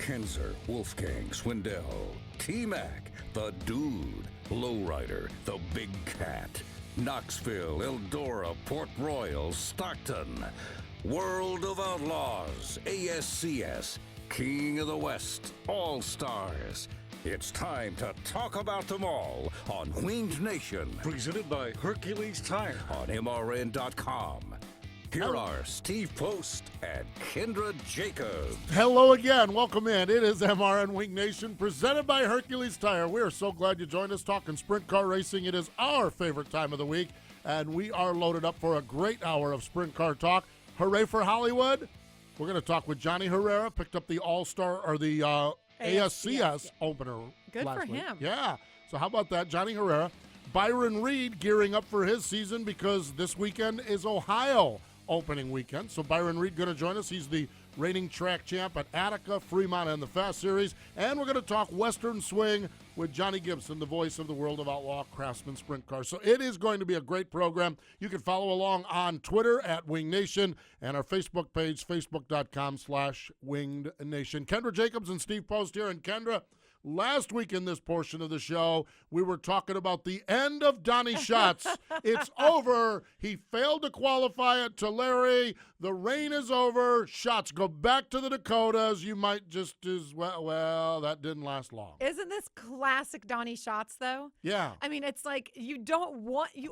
Kinzer, Wolfgang, Swindell, T-Mac, the Dude, Lowrider, the Big Cat, Knoxville, Eldora, Port Royal, Stockton, World of Outlaws, ASCS, King of the West, All-Stars. It's time to talk about them all on Winged Nation. Presented by Hercules Tire. On MRN.com. Here are Steve Post and Kendra Jacobs. Hello again. Welcome in. It is MRN Winged Nation presented by Hercules Tire. We are so glad you joined us talking sprint car racing. It is our favorite time of the week, and we are loaded up for a great hour of sprint car talk. Hooray for Hollywood. We're going to talk with Johnny Herrera, picked up the All-Star or the ASCS opener Good last for week. him. Yeah. So how about that? Johnny Herrera. Byron Reed gearing up for his season because this weekend is Ohio opening weekend. So Byron Reed going to join us. He's the reigning track champ at Attica, Fremont, and the Fast Series. And we're going to talk Western Swing with Johnny Gibson, the voice of the World of Outlaw Craftsman Sprint Car. So it is going to be a great program. You can follow along on Twitter at Winged Nation and our Facebook page, facebook.com/Winged Nation. Kendra Jacobs and Steve Post here. And Kendra, last week in this portion of the show, we were talking about the end of Donnie Schatz. It's over. He failed to qualify at Tulare. The rain is over. Schatz, go back to the Dakotas. You might just as well, that didn't last long. Isn't this classic Donnie Schatz, though? Yeah. I mean, it's like you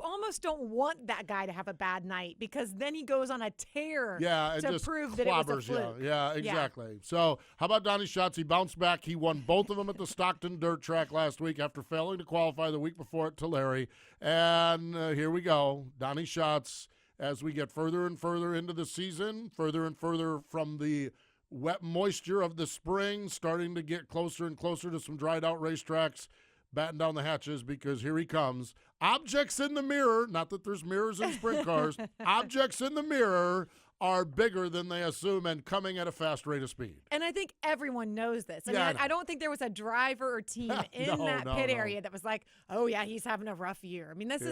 almost don't want that guy to have a bad night because then he goes on a tear and to just prove that it was a clobbers you. fluke. Yeah, exactly. So how about Donnie Schatz? He bounced back. He won both of them at the Stockton dirt track last week after failing to qualify the week before at Tulare. And here we go. Donnie Schatz, as we get further and further into the season, further and further from the wet moisture of the spring, starting to get closer and closer to some dried out racetracks, batten down the hatches because here he comes. Objects in the mirror, not that there's mirrors in sprint cars, objects in the mirror are bigger than they assume and coming at a fast rate of speed. And I think everyone knows this. I mean, I don't think there was a driver or team in that pit area that was like, oh, yeah, he's having a rough year. I mean, this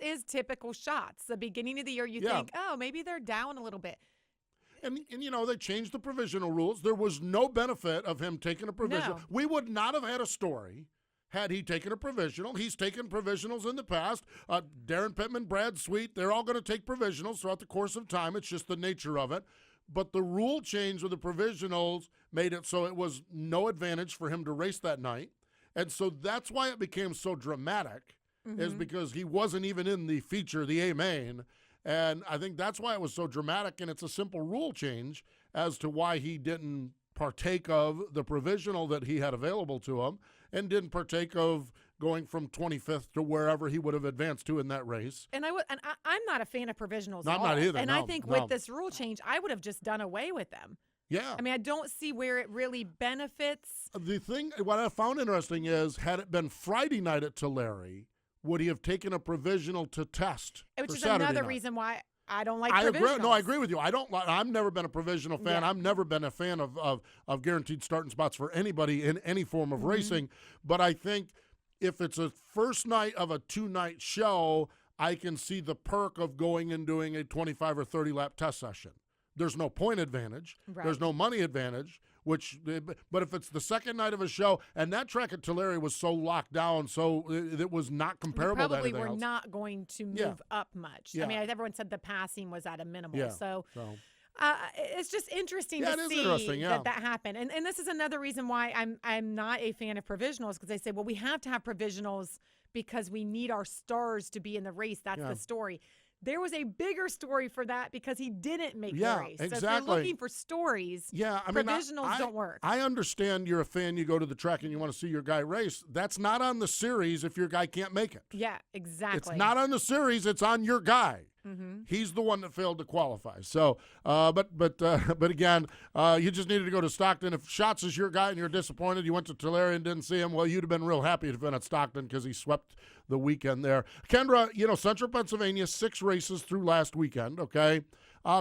is typical Schatz. The beginning of the year, you think, oh, maybe they're down a little bit. And, you know, they changed the provisional rules. There was no benefit of him taking a provisional. No. We would not have had a story had he taken a provisional. He's taken provisionals in the past. Darren Pittman, Brad Sweet, they're all going to take provisionals throughout the course of time. It's just the nature of it. But the rule change with the provisionals made it so it was no advantage for him to race that night. And so that's why it became so dramatic, is because he wasn't even in the feature, the A main. And I think that's why it was so dramatic, and it's a simple rule change as to why he didn't partake of the provisional that he had available to him and didn't partake of going from 25th to wherever he would have advanced to in that race. And I'm not a fan of provisionals No, at I'm all. not either. And No, I think no. with this rule change, I would have just done away with them. Yeah. I mean, I don't see where it really benefits. The thing, what I found interesting is, had it been Friday night at Tulare, would he have taken a provisional to test Which for is Saturday another night? reason why I don't like I provisionals. agree. No, I agree with you. I've never been a provisional fan. Yeah. I've never been a fan of guaranteed starting spots for anybody in any form of racing. But I think if it's a first night of a 2-night show, I can see the perk of going and doing a 25 or 30 lap test session. There's no point advantage. Right. There's no money advantage. But if it's the second night of a show, and that track at Tulare was so locked down, so it was not comparable to Probably anything we're else. not going to move up much. Yeah. I mean, everyone said the passing was at a minimal. Yeah. So So. it's just interesting Yeah, it to is see interesting, yeah. that happened. And this is another reason why I'm not a fan of provisionals, because they say, well, we have to have provisionals because we need our stars to be in the race. That's the story. There was a bigger story for that because he didn't make the race. Exactly. So if you're looking for stories, provisionals don't work. I understand you're a fan. You go to the track and you want to see your guy race. That's not on the series if your guy can't make it. Yeah, exactly. It's not on the series. It's on your guy. He's the one that failed to qualify. So, but again, you just needed to go to Stockton. If Schatz is your guy and you're disappointed, you went to Tulare and didn't see him, well, you'd have been real happy to have been at Stockton because he swept the weekend there. Kendra, Central Pennsylvania, 6 races through last weekend, okay?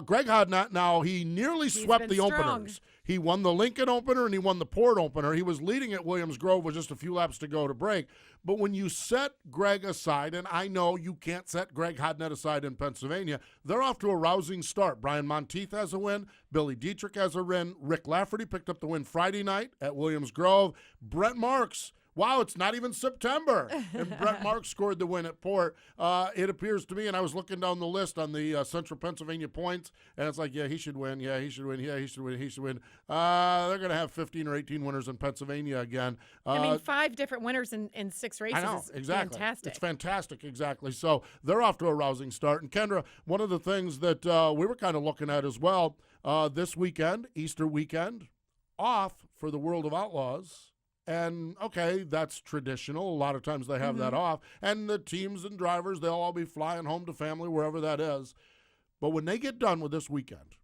Greg Hodnett, now, he nearly swept the openers. He won the Lincoln opener and he won the Port opener. He was leading at Williams Grove with just a few laps to go to break. But when you set Greg aside, and I know you can't set Greg Hodnett aside in Pennsylvania, they're off to a rousing start. Brian Monteith has a win. Billy Dietrich has a win. Rick Lafferty picked up the win Friday night at Williams Grove. Brent Marks. Wow, it's not even September. And Brent Marks scored the win at Port. It appears to me, and I was looking down the list on the Central Pennsylvania points, and it's like, yeah, he should win. Yeah, he should win. Yeah, he should win. He should win. They're going to have 15 or 18 winners in Pennsylvania again. 5 different winners in 6 races. I know, is exactly. fantastic. It's fantastic, exactly. So they're off to a rousing start. And Kendra, one of the things that we were kind of looking at as well, this weekend, Easter weekend, off for the World of Outlaws. And, okay, that's traditional. A lot of times they have that off. And the teams and drivers, they'll all be flying home to family, wherever that is. But when they get done with this weekend,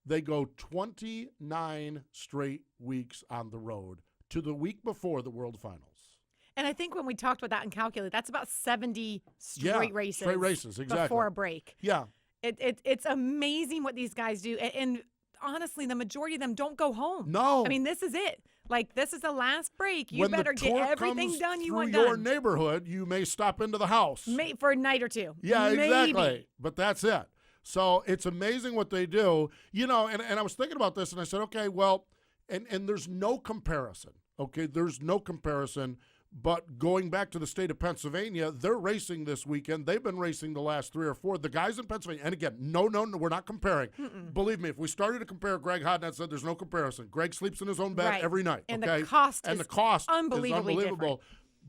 they go 29 straight weeks on the road to the week before the World Finals. And I think when we talked about that and calculated, that's about 70 straight races. Straight races, exactly. Before a break. Yeah. It's amazing what these guys do. And honestly, the majority of them don't go home. No. I mean, this is it. Like, this is the last break. You better get everything done you want done. When the tour comes through your neighborhood, you may stop into the house. For a night or two. Yeah, Maybe. exactly. But that's it. So it's amazing what they do. You know, and I was thinking about this, and I said, okay, well, and there's no comparison. Okay, there's no comparison. But going back to the state of Pennsylvania, they're racing this weekend. They've been racing the last 3 or 4. The guys in Pennsylvania, and again, no, we're not comparing. Believe me, if we started to compare, Greg Hodnett said there's no comparison. Greg sleeps in his own bed every night. And okay? the cost is unbelievable. Different.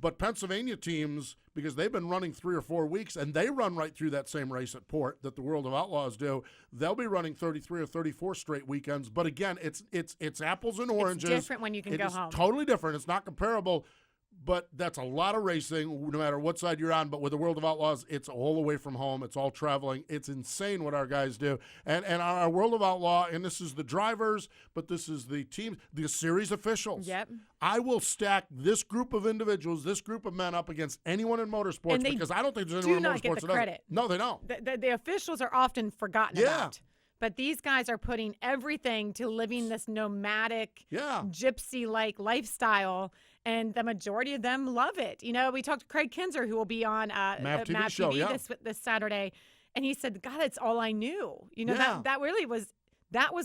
But Pennsylvania teams, because they've been running 3 or 4 weeks, and they run right through that same race at Port that the World of Outlaws do, they'll be running 33 or 34 straight weekends. But again, it's apples and oranges. It's different when you can go home. It's totally different. It's not comparable. But that's a lot of racing, no matter what side you're on. But with the World of Outlaws, it's all away from home. It's all traveling. It's insane what our guys do. And our World of Outlaw, and this is the drivers, but this is the teams, the series officials. Yep. I will stack this group of individuals, this group of men up against anyone in motorsports because I don't think there's anyone in motorsports do not get the credit. No, they don't. The officials are often forgotten about. But these guys are putting everything to living this nomadic, gypsy-like lifestyle, and the majority of them love it. You know, we talked to Craig Kinzer, who will be on MAV TV this Saturday, and he said, God, it's all I knew. You know, that really was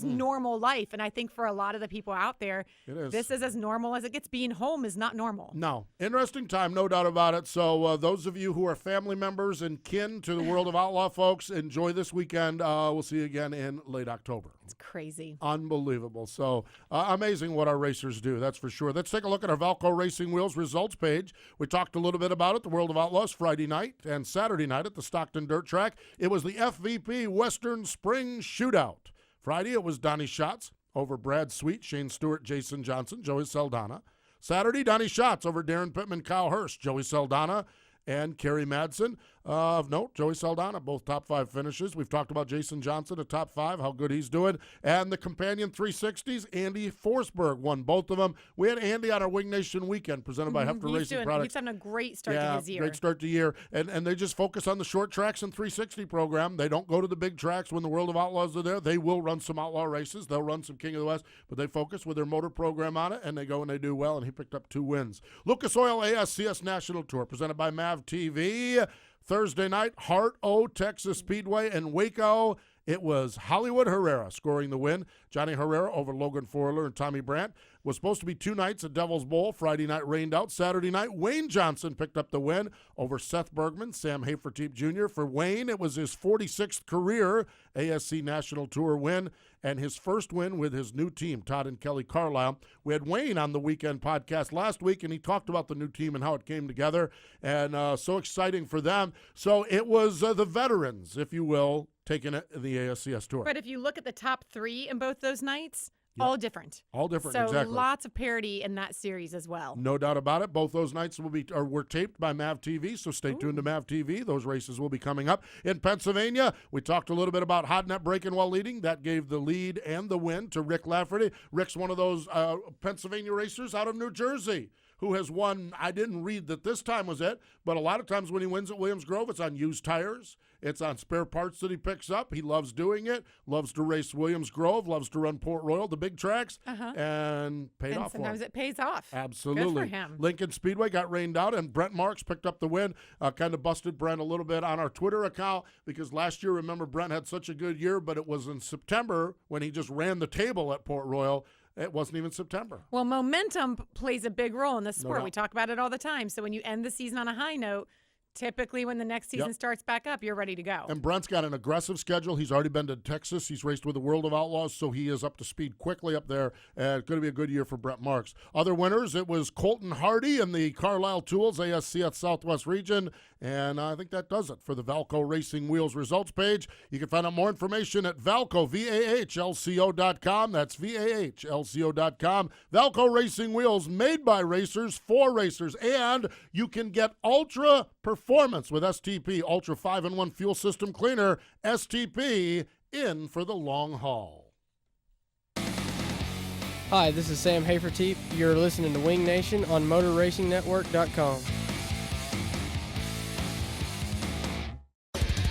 normal life. And I think for a lot of the people out there, this is as normal as it gets. Being home is not normal. No. Interesting time, no doubt about it. So those of you who are family members and kin to the World of Outlaw folks, enjoy this weekend. We'll see you again in late October. It's crazy. Unbelievable. So amazing what our racers do, that's for sure. Let's take a look at our Valco Racing Wheels results page. We talked a little bit about it, the World of Outlaws, Friday night and Saturday night at the Stockton Dirt Track. It was the FVP Western Spring Shootout. Friday, it was Donnie Schatz over Brad Sweet, Shane Stewart, Jason Johnson, Joey Saldana. Saturday, Donnie Schatz over Darren Pittman, Kyle Hurst, Joey Saldana, and Kerry Madsen. Of note, Joey Saldana, both top 5 finishes. We've talked about Jason Johnson, a top 5, how good he's doing. And the companion 360s, Andy Forsberg won both of them. We had Andy on our Wing Nation weekend presented by Hefter Racing Products. He's having a great start to his year. Great start to the year. And they just focus on the short tracks and 360 program. They don't go to the big tracks when the World of Outlaws are there. They will run some outlaw races. They'll run some King of the West, but they focus with their motor program on it, and they go and they do well, and he picked up 2 wins. Lucas Oil ASCS National Tour presented by MAV TV. Thursday night, Heart O Texas Speedway in Waco. It was Hollywood Herrera scoring the win. Johnny Herrera over Logan Forler and Tommy Brandt. Was supposed to be 2 nights at Devil's Bowl. Friday night rained out. Saturday night, Wayne Johnson picked up the win over Seth Bergman, Sam Haferteep Jr. For Wayne, it was his 46th career ASC National Tour win and his first win with his new team, Todd and Kelly Carlisle. We had Wayne on the weekend podcast last week, and he talked about the new team and how it came together, and so exciting for them. So it was the veterans, if you will, taking it the ASCS Tour. But if you look at the top 3 in both those nights, all different. All different, so exactly. Lots of parity in that series as well. No doubt about it. Both those nights were taped by MAV TV, so stay tuned to MAV TV. Those races will be coming up. In Pennsylvania, we talked a little bit about Hodnett breaking while leading. That gave the lead and the win to Rick Lafferty. Rick's one of those Pennsylvania racers out of New Jersey who has won. I didn't read that this time was it, but a lot of times when he wins at Williams Grove, it's on used tires. It's on spare parts that he picks up. He loves doing it, loves to race Williams Grove, loves to run Port Royal, the big tracks, and paid off for him. Sometimes it pays off. Absolutely. Good for him. Lincoln Speedway got rained out, and Brent Marks picked up the win. Kind of busted Brent a little bit on our Twitter account because last year, remember, Brent had such a good year, but it was in September when he just ran the table at Port Royal. It wasn't even September. Well, momentum plays a big role in the sport. doubt. We talk about it all the time. So when you end the season on a high note, typically when the next season starts back up, you're ready to go. And Brent's got an aggressive schedule. He's already been to Texas. He's raced with the World of Outlaws, so he is up to speed quickly up there. It's going to be a good year for Brent Marks. Other winners, it was Colton Hardy in the Carlisle Tools ASCS Southwest region. And I think that does it for the Valco Racing Wheels results page. You can find out more information at Valco, VAHLCO.com. That's VAHLCO.com. Valco Racing Wheels, made by racers for racers. And you can get Ultra Performance with STP, Ultra 5-in-1 Fuel System Cleaner, STP, in for the long haul. Hi, this is Sam Haferteep. You're listening to Wing Nation on MotorRacingNetwork.com.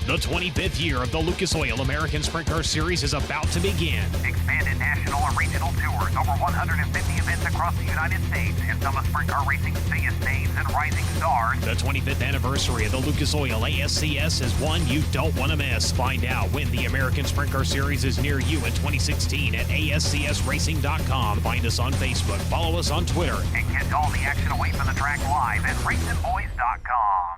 The 25th year of the Lucas Oil American Sprint Car Series is about to begin. Expanded national and regional tours, over 150 events across the United States, and some of sprint car racing's biggest names and rising stars. The 25th anniversary of the Lucas Oil ASCS is one you don't want to miss. Find out when the American Sprint Car Series is near you in 2016 at ASCSRacing.com. Find us on Facebook, follow us on Twitter, And catch all the action away from the track live at RacingBoys.com.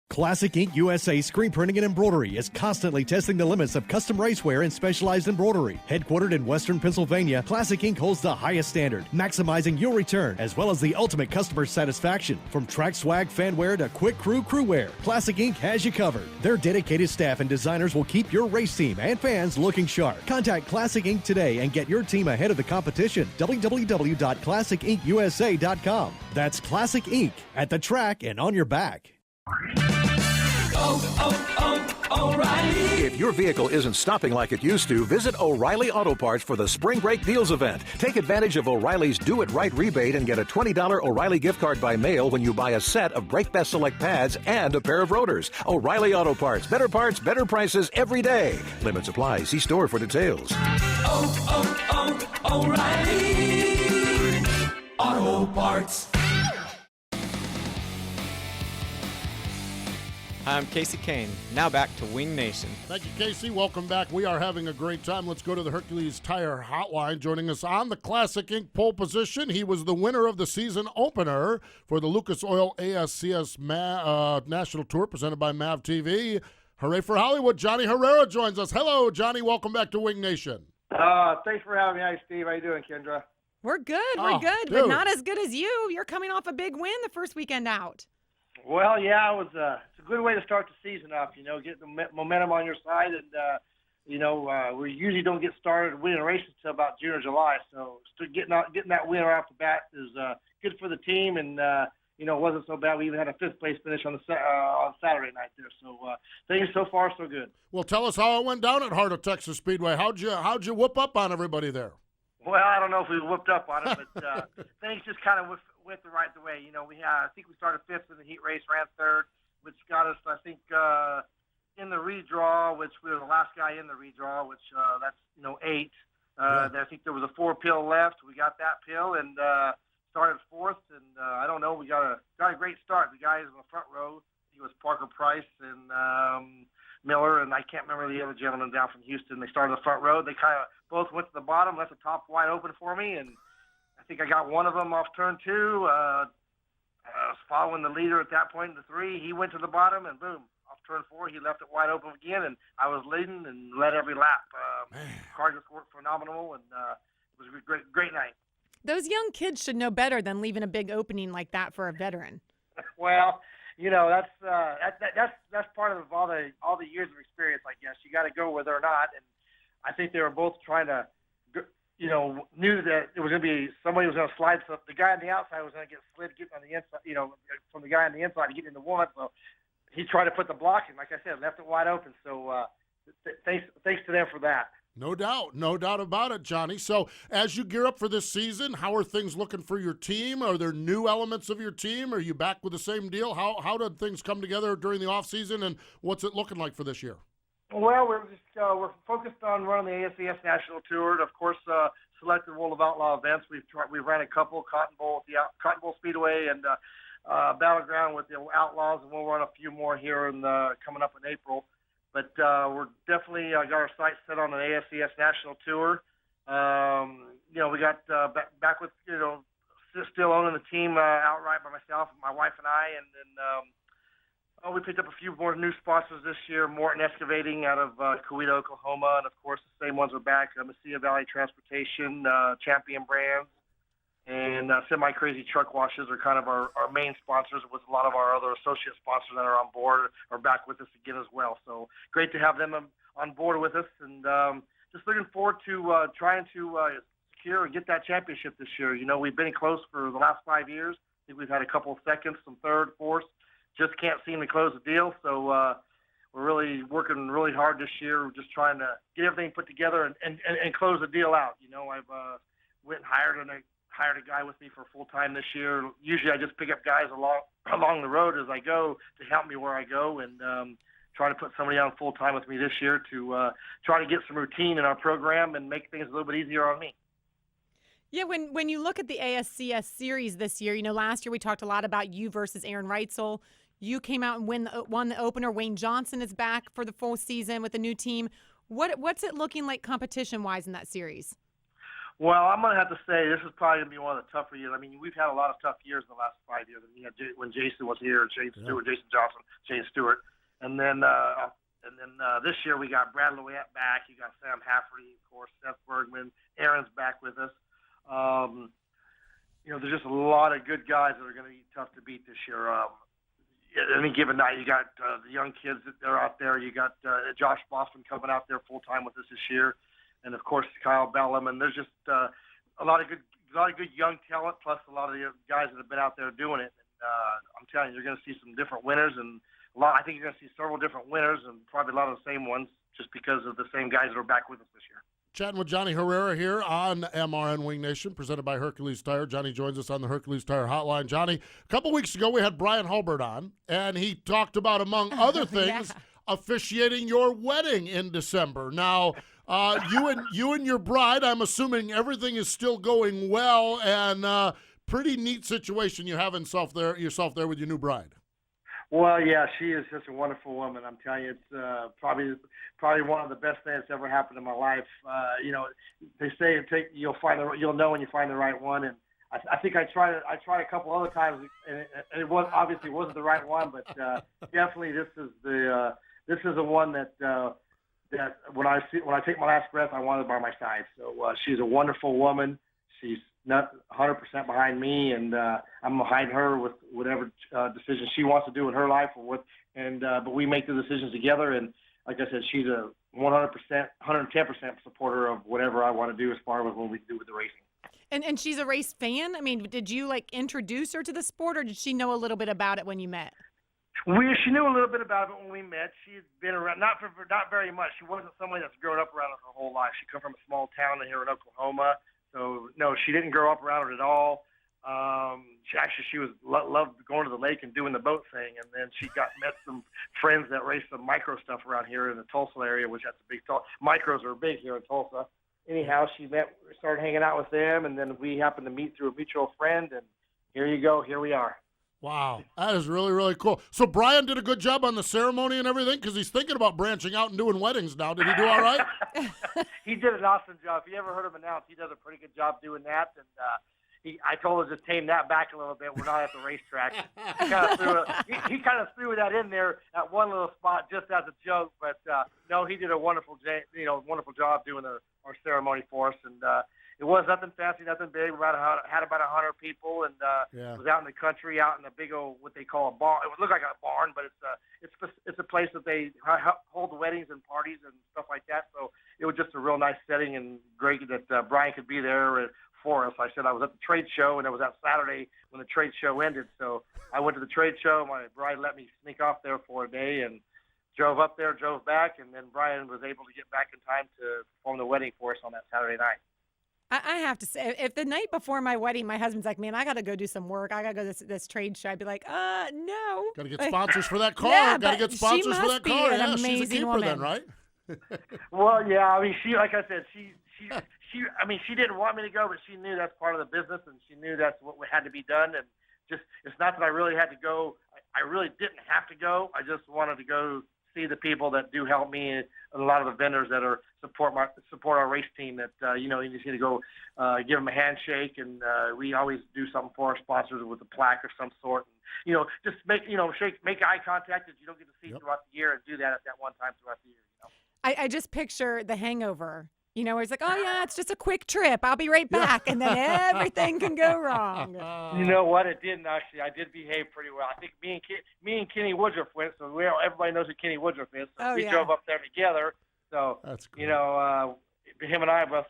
Classic Ink USA Screen Printing and Embroidery is constantly testing the limits of custom racewear and specialized embroidery. Headquartered in Western Pennsylvania, Classic Ink holds the highest standard, maximizing your return as well as the ultimate customer satisfaction. From track swag, fanwear to quick crew wear, Classic Ink has you covered. Their dedicated staff and designers will keep your race team and fans looking sharp. Contact Classic Ink today and get your team ahead of the competition. www.classicinkusa.com. That's Classic Ink, at the track and on your back. O'Reilly. If your vehicle isn't stopping like it used to, visit O'Reilly Auto Parts for the Spring Break Deals event. Take advantage of O'Reilly's Do It Right rebate and get a $20 O'Reilly gift card by mail when you buy a set of Brake Best Select pads and a pair of rotors. O'Reilly Auto Parts, better prices every day. Limits apply. See store for details. O'Reilly Auto Parts. Hi, I'm Casey Kane. Now back to Wing Nation. Thank you, Casey. Welcome back. We are having a great time. Let's go to the Hercules Tire Hotline. Joining us on the Classic Ink pole position, he was the winner of the season opener for the Lucas Oil ASCS National Tour presented by MAV TV. Hooray for Hollywood. Johnny Herrera joins us. Hello, Johnny. Welcome back to Wing Nation. Thanks for having me. Hi, Steve. How you doing, Kendra? We're good. We're good, but not as good as you. You're coming off a big win the first weekend out. Well, yeah, it's a good way to start the season off, get the momentum on your side. And, we usually don't get started winning races until about June or July. So getting that winner off the bat is good for the team. And, it wasn't so bad. We even had a fifth-place finish on Saturday night there. So things so far so good. Well, tell us how it went down at Heart of Texas Speedway. How'd you whoop up on everybody there? Well, I don't know if we whooped up on it, but things just kind of went the right way. I think we started fifth in the heat race, ran third, which got us, I think, in the redraw, which we were the last guy in the redraw, which that's 8. I think there was a 4 pill left. We got that pill and started fourth, and I don't know, we got a great start. The guys in the front row, he was Parker Price and Miller, and I can't remember the other gentleman down from Houston. They started the front row. They kind of both went to the bottom, left the top wide open for me, and I think I got one of them off turn 2. I was following the leader at that point in the 3. He went to the bottom, and boom, off turn 4, he left it wide open again, and I was leading and led every lap. Car just worked phenomenal, and it was a great night. Those young kids should know better than leaving a big opening like that for a veteran. Well, that's part of all the years of experience, I guess. You got to go where they're not, and I think they were both trying to, knew that it was going to be somebody was going to slide. So the guy on the outside was going to get slid, getting on the inside, from the guy on the inside to get into one. So he tried to put the block in, like I said, left it wide open. So thanks to them for that. No doubt about it, Johnny. So as you gear up for this season, how are things looking for your team? Are there new elements of your team? Are you back with the same deal? How did things come together during the off season, and what's it looking like for this year? Well, we're focused on running the ASCS National Tour. Of course, selected World of Outlaw events. We've ran a couple, Cotton Bowl at the Cotton Bowl Speedway and Battleground with the Outlaws, and we'll run a few more here coming up in April. But we're definitely got our sights set on an ASCS National Tour. We got back with, still owning the team outright by myself, my wife and I. And then we picked up a few more new sponsors this year, Morton Excavating out of Coweta, Oklahoma. And, of course, the same ones are back, Mesilla Valley Transportation, Champion Brands. And Semi-Crazy Truck Washes are kind of our main sponsors, with a lot of our other associate sponsors that are on board are back with us again as well. So great to have them on board with us, and just looking forward to trying to secure and get that championship this year. We've been close for the last 5 years. I think we've had a couple of seconds, some third, fourth. Just can't seem to close the deal. So we're really working really hard this year. We're just trying to get everything put together and close the deal out. I've went and hired a guy with me for full time this year. Usually I just pick up guys along the road as I go to help me where I go, and try to put somebody on full time with me this year to try to get some routine in our program and make things a little bit easier on me. Yeah, when you look at the ASCS series this year, last year we talked a lot about you versus Aaron Reitzel. You came out and won the opener. Wayne Johnson is back for the full season with a new team. What's it looking like competition-wise in that series? Well, I'm going to have to say this is probably going to be one of the tougher years. I mean, we've had a lot of tough years in the last 5 years. When Jason was here, Jason Johnson, Shane Stewart. And then this year we got Brad Louette back. You got Sam Hafferty, of course, Seth Bergman. Aaron's back with us. There's just a lot of good guys that are going to be tough to beat this year. Any given night, you got the young kids that are out there. You got Josh Boston coming out there full time with us this year. And of course, Kyle Bellum, and there's just a lot of good young talent, plus a lot of the guys that have been out there doing it. And I'm telling you, you're going to see some different winners, and I think you're going to see several different winners, and probably a lot of the same ones, just because of the same guys that are back with us this year. Chatting with Johnny Herrera here on MRN Wing Nation, presented by Hercules Tire. Johnny joins us on the Hercules Tire hotline. Johnny, a couple weeks ago we had Brian Hulbert on, and he talked about, among other things, officiating your wedding in December. Now, you and your bride, I'm assuming everything is still going well, and pretty neat situation you have yourself there with your new bride. Well, yeah, she is such a wonderful woman. I'm telling you, it's probably one of the best things that's ever happened in my life. They say you'll know when you find the right one, and I think I tried a couple other times, and it obviously wasn't the right one, but definitely this is the one that when I take my last breath, I want her by my side. So she's a wonderful woman. She's not 100% behind me, and I'm behind her with whatever decision she wants to do in her life, but we make the decisions together. And like I said, she's a 100%, 110% supporter of whatever I want to do as far as what we do with the racing. And she's a race fan. I mean, did you introduce her to the sport, or did she know a little bit about it when you met? She knew a little bit about it when we met. She's been around, not very much. She wasn't somebody that's grown up around it her whole life. She come from a small town here in Oklahoma. So, no, she didn't grow up around it at all. She loved going to the lake and doing the boat thing. And then she met some friends that raced some micro stuff around here in the Tulsa area, which that's a big micros are big here in Tulsa. Anyhow, started hanging out with them, and then we happened to meet through a mutual friend, and here you go, here we are. Wow, that is really, really cool. So Brian did a good job on the ceremony and everything, because he's thinking about branching out and doing weddings now. Did he do all right? He did an awesome job. If you ever heard him announce, he does a pretty good job doing that. And I told him to just tame that back a little bit. We're not at the racetrack. He kind of threw that in there at one little spot just as a joke. But no, he did a wonderful job doing our ceremony for us. And it was nothing fancy, nothing big. We had about 100 people, and it was out in the country, out in a big old what they call a barn. It would look like a barn, but it's a place that they hold weddings and parties and stuff like that. So it was just a real nice setting, and great that Brian could be there for us. I said I was at the trade show, and it was that Saturday when the trade show ended. So I went to the trade show. My bride let me sneak off there for a day and drove up there, drove back, and then Brian was able to get back in time to perform the wedding for us on that Saturday night. I have to say, if the night before my wedding, my husband's like, man, I got to go do some work. I got to go to this trade show. I'd be like, no. Got to get sponsors for that car. Yeah, Got to get sponsors for that car. An Yeah, amazing she's a keeper woman. then, right? Well, yeah, I mean, like I said, she didn't want me to go, but she knew that's part of the business, and she knew that's what had to be done. And just, it's not that I really had to go. I really didn't have to go. I just wanted to go see the people that do help me, and a lot of the vendors that are support our race team. That you just need to go give them a handshake, and we always do something for our sponsors with a plaque of some sort. And, just make eye contact that you don't get to see throughout the year, and do that at that one time throughout the year. I just picture The Hangover. Where it's like, oh yeah, it's just a quick trip. I'll be right back, and then everything can go wrong. You know what? It didn't actually. I did behave pretty well. I think me and Kenny Woodruff went, so everybody knows who Kenny Woodruff is. So we drove up there together. So that's cool. Him and I both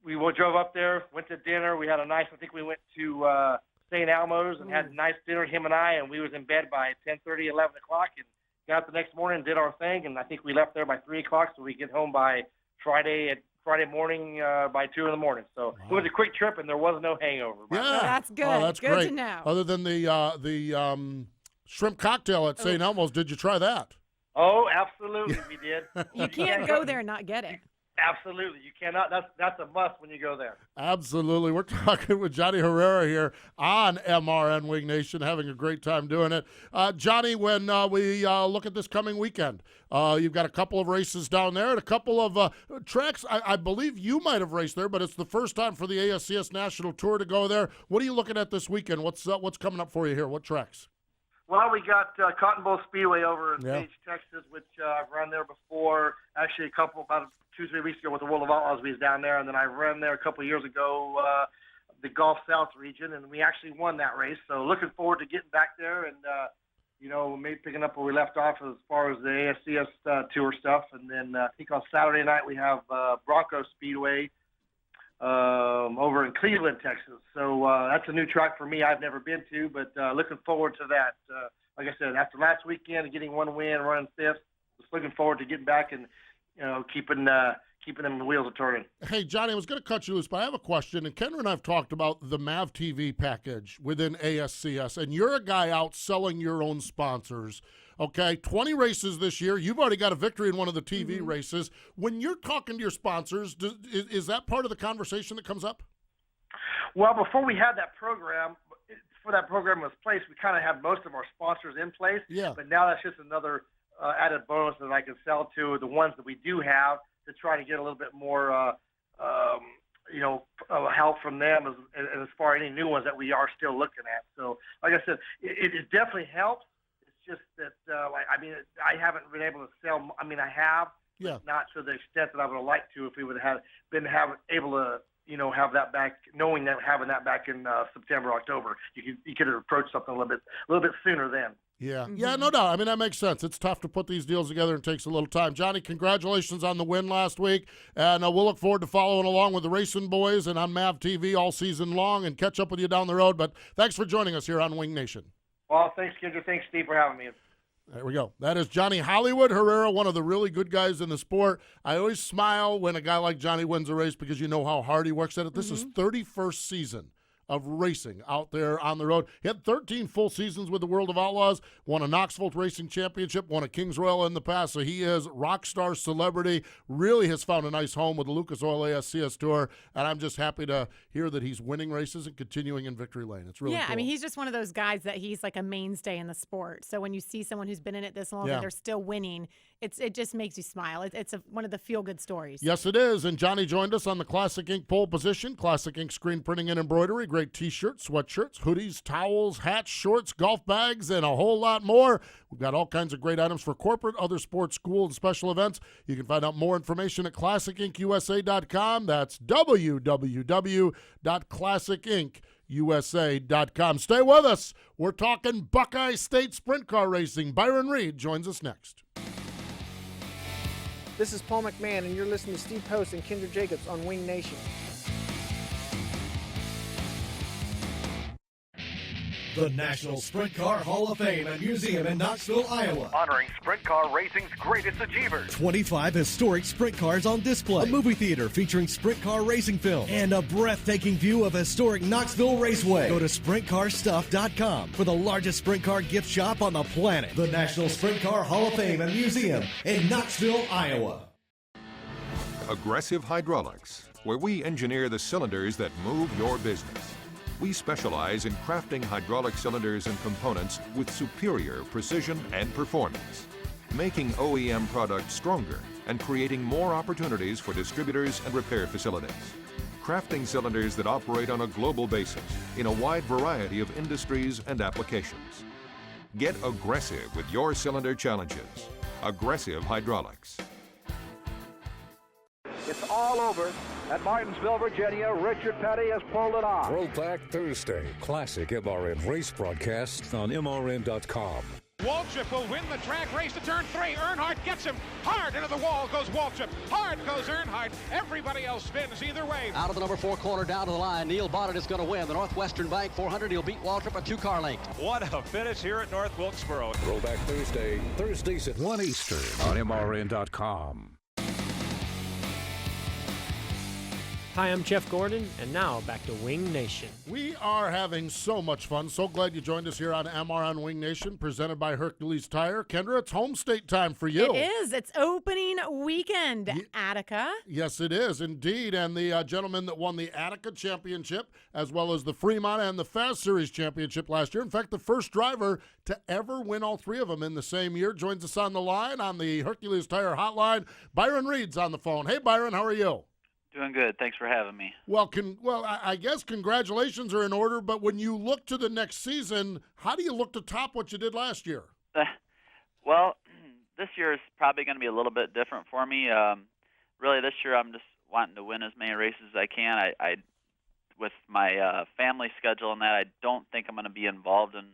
we drove up there, went to dinner. We had a nice. I think we went to St. Elmo's and had a nice dinner. Him and I, and we was in bed by 10:30, 11 o'clock, and got up the next morning and did our thing. And I think we left there by 3 o'clock, so we get home by Friday morning by 2 in the morning. So It was a quick trip, and there was no hangover. Yeah, that's good. Oh, that's good great. to know. Other than the shrimp cocktail at St. Elmo's, did you try that? Oh, absolutely, we did. You can't go there and not get it. Absolutely, you cannot. That's a must when you go there. Absolutely. We're talking with Johnny Herrera here on MRN Wing Nation, having a great time doing it. Johnny, when we look at this coming weekend, you've got a couple of races down there and a couple of tracks. I believe you might have raced there, but it's the first time for the ASCS National Tour to go there. What are you looking at this weekend? What's coming up for you here? What tracks? Well, we got Cotton Bowl Speedway over in Page, Texas, which I've run there before. Actually, about 2-3 weeks ago with the World of Outlaws, we was down there, and then I ran there a couple of years ago, the Gulf South region, and we actually won that race. So looking forward to getting back there and, maybe picking up where we left off as far as the ASCS tour stuff. And then I think on Saturday night we have Bronco Speedway over in Cleveland, Texas. So that's a new track for me I've never been to, but looking forward to that. Like I said, after last weekend and getting one win, running fifth, just looking forward to getting back and keeping them wheels turning. Hey, Johnny, I was going to cut you loose, but I have a question. And Kendra and I have talked about the MAV TV package within ASCS, and you're a guy out selling your own sponsors. Okay, 20 races this year. You've already got a victory in one of the TV races. When you're talking to your sponsors, is that part of the conversation that comes up? Well, before we had that program, before that program was placed, we kind of had most of our sponsors in place. Yeah. But now that's just another added bonus that I can sell to the ones that we do have to try to get a little bit more, help from them as far as any new ones that we are still looking at. So, like I said, it definitely helps. Just that, I haven't been able to sell. I mean, I have, but not to the extent that I would have liked to if we would have able to, have that back, knowing that having that back in September, October. You could have approached something a little bit sooner then. Yeah, no doubt. I mean, that makes sense. It's tough to put these deals together and takes a little time. Johnny, congratulations on the win last week, and we'll look forward to following along with the Racing Boys and on MAV TV all season long and catch up with you down the road. But thanks for joining us here on Wing Nation. Well, thanks, Kendra. Thanks, Steve, for having me. There we go. That is Johnny Hollywood Herrera, one of the really good guys in the sport. I always smile when a guy like Johnny wins a race because you know how hard he works at it. This is 31st season of racing out there on the road. He had 13 full seasons with the World of Outlaws, won a Knoxville Racing Championship, won a Kings Royal in the past, so he is rock star celebrity, really has found a nice home with the Lucas Oil ASCS Tour, and I'm just happy to hear that he's winning races and continuing in victory lane. It's really cool. I mean, he's just one of those guys that he's like a mainstay in the sport. So when you see someone who's been in it this long and they're still winning, it just makes you smile. It's one of the feel-good stories. Yes, it is, and Johnny joined us on the Classic Ink pole position. Classic Ink screen printing and embroidery, great T-shirts, sweatshirts, hoodies, towels, hats, shorts, golf bags, and a whole lot more. We've got all kinds of great items for corporate, other sports, school, and special events. You can find out more information at ClassicInkUSA.com. That's www.classicinkusa.com. Stay with us. We're talking Buckeye State Sprint Car Racing. Byron Reed joins us next. This is Paul McMahon, and you're listening to Steve Post and Kendra Jacobs on Wing Nation. The National Sprint Car Hall of Fame and Museum in Knoxville, Iowa. Honoring sprint car racing's greatest achievers. 25 historic sprint cars on display, a movie theater featuring sprint car racing films, and a breathtaking view of historic Knoxville Raceway. Go to SprintCarStuff.com for the largest sprint car gift shop on the planet. The National Sprint Car Hall of Fame and Museum in Knoxville, Iowa. Aggressive Hydraulics, where we engineer the cylinders that move your business. We specialize in crafting hydraulic cylinders and components with superior precision and performance, making OEM products stronger and creating more opportunities for distributors and repair facilities. Crafting cylinders that operate on a global basis in a wide variety of industries and applications. Get aggressive with your cylinder challenges. Aggressive Hydraulics. It's all over at Martinsville, Virginia. Richard Petty has pulled it off. Throwback Thursday, classic MRN race broadcast on MRN.com. Waltrip will win the track race to turn 3. Earnhardt gets him. Hard into the wall goes Waltrip. Hard goes Earnhardt. Everybody else spins either way. Out of the number 4 corner down to the line. Neil Bonnet is going to win the Northwestern Bank 400. He'll beat Waltrip a 2-car length. What a finish here at North Wilkesboro. Throwback Thursday, Thursdays at 1 Eastern on MRN.com. Hi, I'm Jeff Gordon, and now back to Wing Nation. We are having so much fun. So glad you joined us here on MRN Wing Nation, presented by Hercules Tire. Kendra, it's home state time for you. It is. It's opening weekend, Attica. Yes, it is, indeed. And the gentleman that won the Attica Championship, as well as the Fremont and the Fast Series Championship last year, in fact, the first driver to ever win all three of them in the same year, joins us on the line on the Hercules Tire hotline. Byron Reed's on the phone. Hey, Byron, how are you? Doing good. Thanks for having me. Well, I guess congratulations are in order, but when you look to the next season, how do you look to top what you did last year? Well, this year is probably going to be a little bit different for me. Really, this year I'm just wanting to win as many races as I can. I with my family schedule and that, I don't think I'm going to be involved in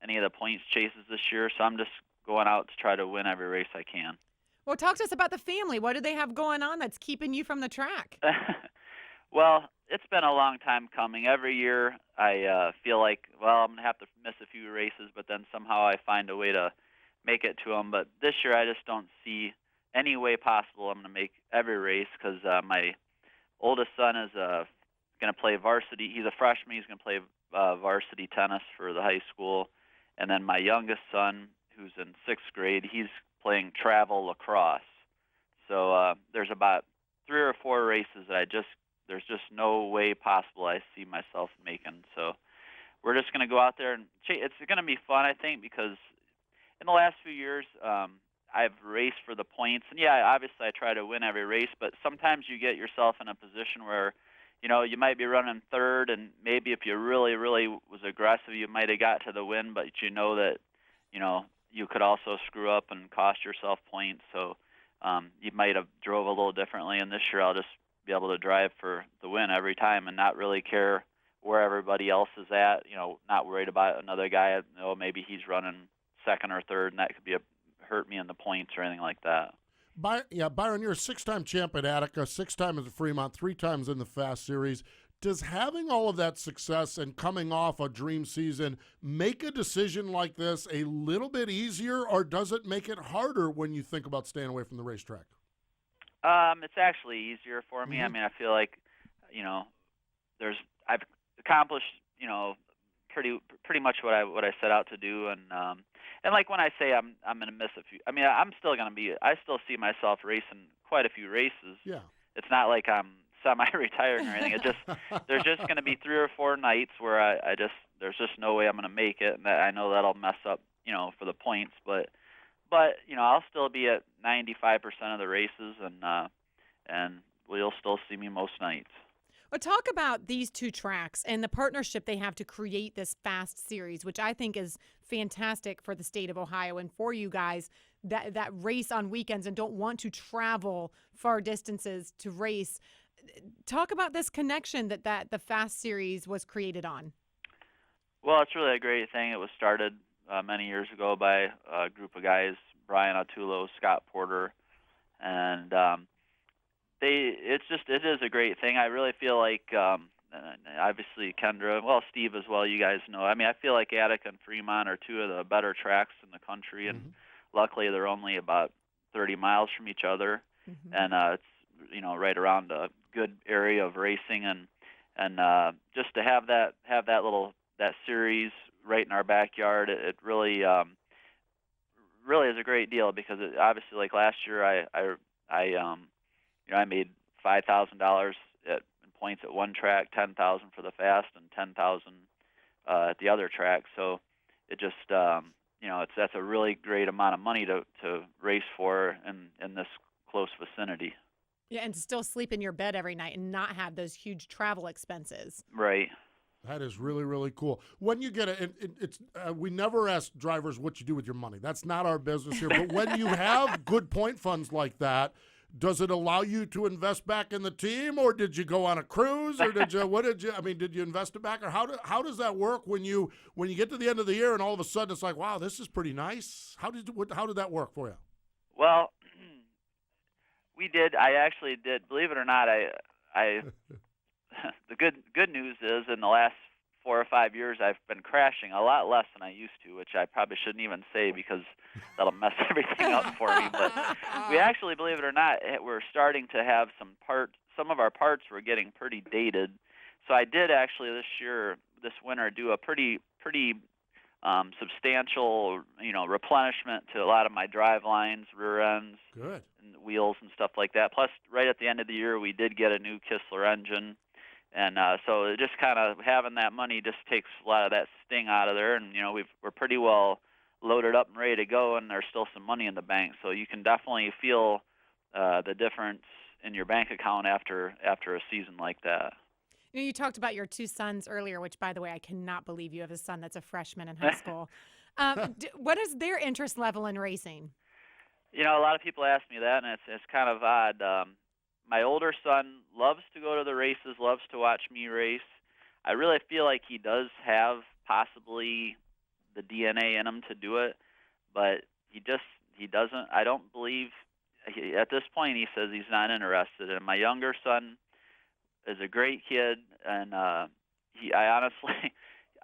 any of the points chases this year, so I'm just going out to try to win every race I can. Well, talk to us about the family. What do they have going on that's keeping you from the track? Well, it's been a long time coming. Every year I feel like, well, I'm going to have to miss a few races, but then somehow I find a way to make it to them. But this year I just don't see any way possible I'm going to make every race because my oldest son is going to play varsity. He's a freshman. He's going to play varsity tennis for the high school. And then my youngest son, who's in 6th grade, he's playing travel lacrosse. So there's about 3 or 4 races that there's just no way possible I see myself making. So we're just going to go out there and it's going to be fun, I think, because in the last few years I've raced for the points. And, yeah, obviously I try to win every race, but sometimes you get yourself in a position where, you might be running 3rd, and maybe if you really, really was aggressive, you might have got to the win, but that, you could also screw up and cost yourself points. So you might have drove a little differently, and this year I'll just be able to drive for the win every time and not really care where everybody else is at, not worried about another guy. Maybe he's running 2nd or 3rd, and that could hurt me in the points or anything like that. Byron, you're a 6-time champ at Attica, 6 times at Fremont, 3 times in the Fast Series. Does having all of that success and coming off a dream season make a decision like this a little bit easier, or does it make it harder when you think about staying away from the racetrack? It's actually easier for me. Mm-hmm. I feel like, I've accomplished, pretty much what I set out to do, and like when I say I'm going to miss a few, I'm still going to be. I still see myself racing quite a few races. Yeah, it's not like I'm semi-retired or anything. There's just going to be 3 or 4 nights where there's just no way I'm going to make it, and I know that'll mess up, for the points. But I'll still be at 95% of the races, and you'll still see me most nights. Well, talk about these 2 tracks and the partnership they have to create this Fast Series, which I think is fantastic for the state of Ohio and for you guys that race on weekends and don't want to travel far distances to race. Talk about this connection that the Fast Series was created on. Well, it's really a great thing. It was started many years ago by a group of guys, Brian Ottulo, Scott Porter, and it is a great thing. I really feel like, and obviously Kendra, well, Steve as well, you guys know. I mean, I feel like Attica and Fremont are two of the better tracks in the country, and luckily they're only about 30 miles from each other, and it's, you know, right around a good area of racing, and just to have that that series right in our backyard, it really really is a great deal, because it, obviously, like last year, you know, I made $5,000 in points at one track, 10,000 for the fast, and 10,000 at the other track. So it just you know, that's a really great amount of money to race for in this close vicinity. Yeah, and to still sleep in your bed every night and not have those huge travel expenses. Right. That is really, really cool. When you get we never ask drivers what you do with your money. That's not our business here. But when you have good point funds like that, does it allow you to invest back in the team, or did you go on a cruise, or did you invest it back, or how does that work when you get to the end of the year and all of a sudden it's like, wow, this is pretty nice? How did that work for you? Well, we did. I actually did. Believe it or not, I the good news is in the last 4 or 5 years I've been crashing a lot less than I used to, which I probably shouldn't even say because that'll mess everything up for me. But we actually, believe it or not, we're starting to have some of our parts were getting pretty dated. So I did actually this winter, do a pretty substantial, you know, replenishment to a lot of my drive lines, rear ends, good, and wheels and stuff like that. Plus, right at the end of the year, we did get a new Kistler engine. And so it just kind of having that money just takes a lot of that sting out of there. And, you know, we're pretty well loaded up and ready to go, and there's still some money in the bank. So you can definitely feel the difference in your bank account after a season like that. You know, you talked about your two sons earlier, which, by the way, I cannot believe you have a son that's a freshman in high school. What is their interest level in racing? You know, a lot of people ask me that, and it's kind of odd. My older son loves to go to the races, loves to watch me race. I really feel like he does have possibly the DNA in him to do it, but he doesn't. I don't believe at this point he says he's not interested. And my younger son is a great kid, and I honestly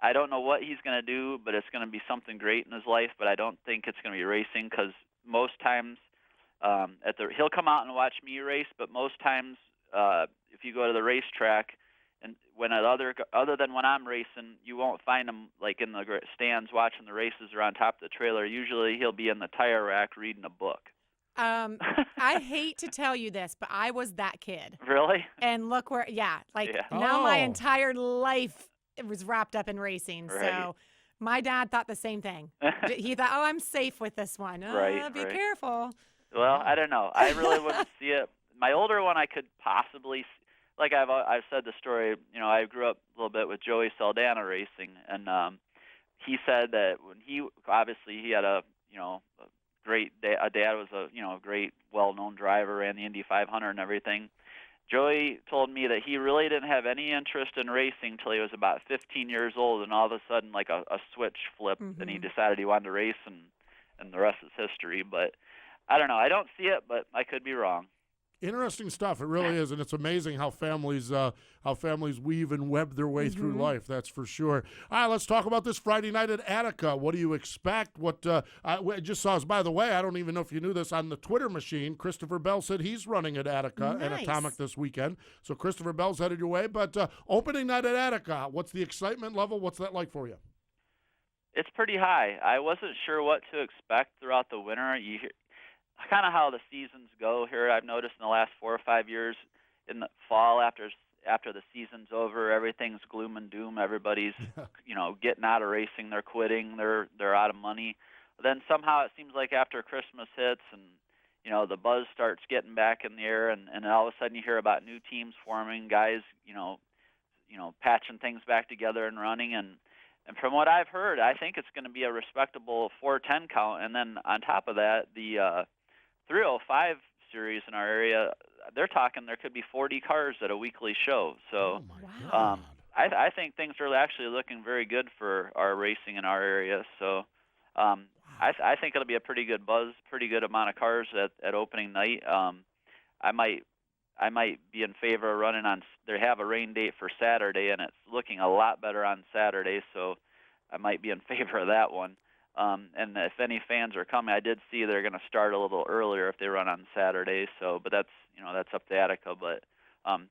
I don't know what he's going to do, but it's going to be something great in his life. But I don't think it's going to be racing, because most times. He'll come out and watch me race, but most times if you go to the racetrack, and when other than when I'm racing, you won't find him like in the stands watching the races or on top of the trailer. Usually he'll be in the tire rack reading a book. I hate to tell you this, but I was that kid. Really? And look where, now my entire life was wrapped up in racing. Right. So my dad thought the same thing. He thought, oh, I'm safe with this one. Be careful. Well, I don't know. I really wouldn't see it. My older one, I could possibly, like I've said the story. You know, I grew up a little bit with Joey Saldana racing, and he said that when he had a great a dad was a great well-known driver, ran the Indy 500 and everything. Joey told me that he really didn't have any interest in racing till he was about 15 years old, and all of a sudden, like a switch flipped, and he decided he wanted to race, and the rest is history. But I don't know. I don't see it, but I could be wrong. Interesting stuff. It really is, and it's amazing how families weave and web their way through life. That's for sure. All right, let's talk about this Friday night at Attica. What do you expect? What I just saw, by the way, I don't even know if you knew this, on the Twitter machine, Christopher Bell said he's running at Attica and Atomic this weekend. So Christopher Bell's headed your way. But opening night at Attica, what's the excitement level? What's that like for you? It's pretty high. I wasn't sure what to expect throughout the winter. You hear kind of how the seasons go here. I've noticed in the last 4 or 5 years, in the fall after the season's over, everything's gloom and doom. Everybody's getting out of racing, they're quitting, they're out of money. But then somehow it seems like after Christmas hits and the buzz starts getting back in the air, and all of a sudden you hear about new teams forming, guys patching things back together and running, and from what I've heard, I think it's going to be a respectable 410 count. And then on top of that, the 305 series in our area, they're talking there could be 40 cars at a weekly show. So I think things are actually looking very good for our racing in our area. So I think it'll be a pretty good buzz, pretty good amount of cars at opening night. I I might be in favor of running on. They have a rain date for Saturday, and it's looking a lot better on Saturday, so I might be in favor of that one. And if any fans are coming, I did see they're going to start a little earlier if they run on Saturday. So, but that's up to Attica. But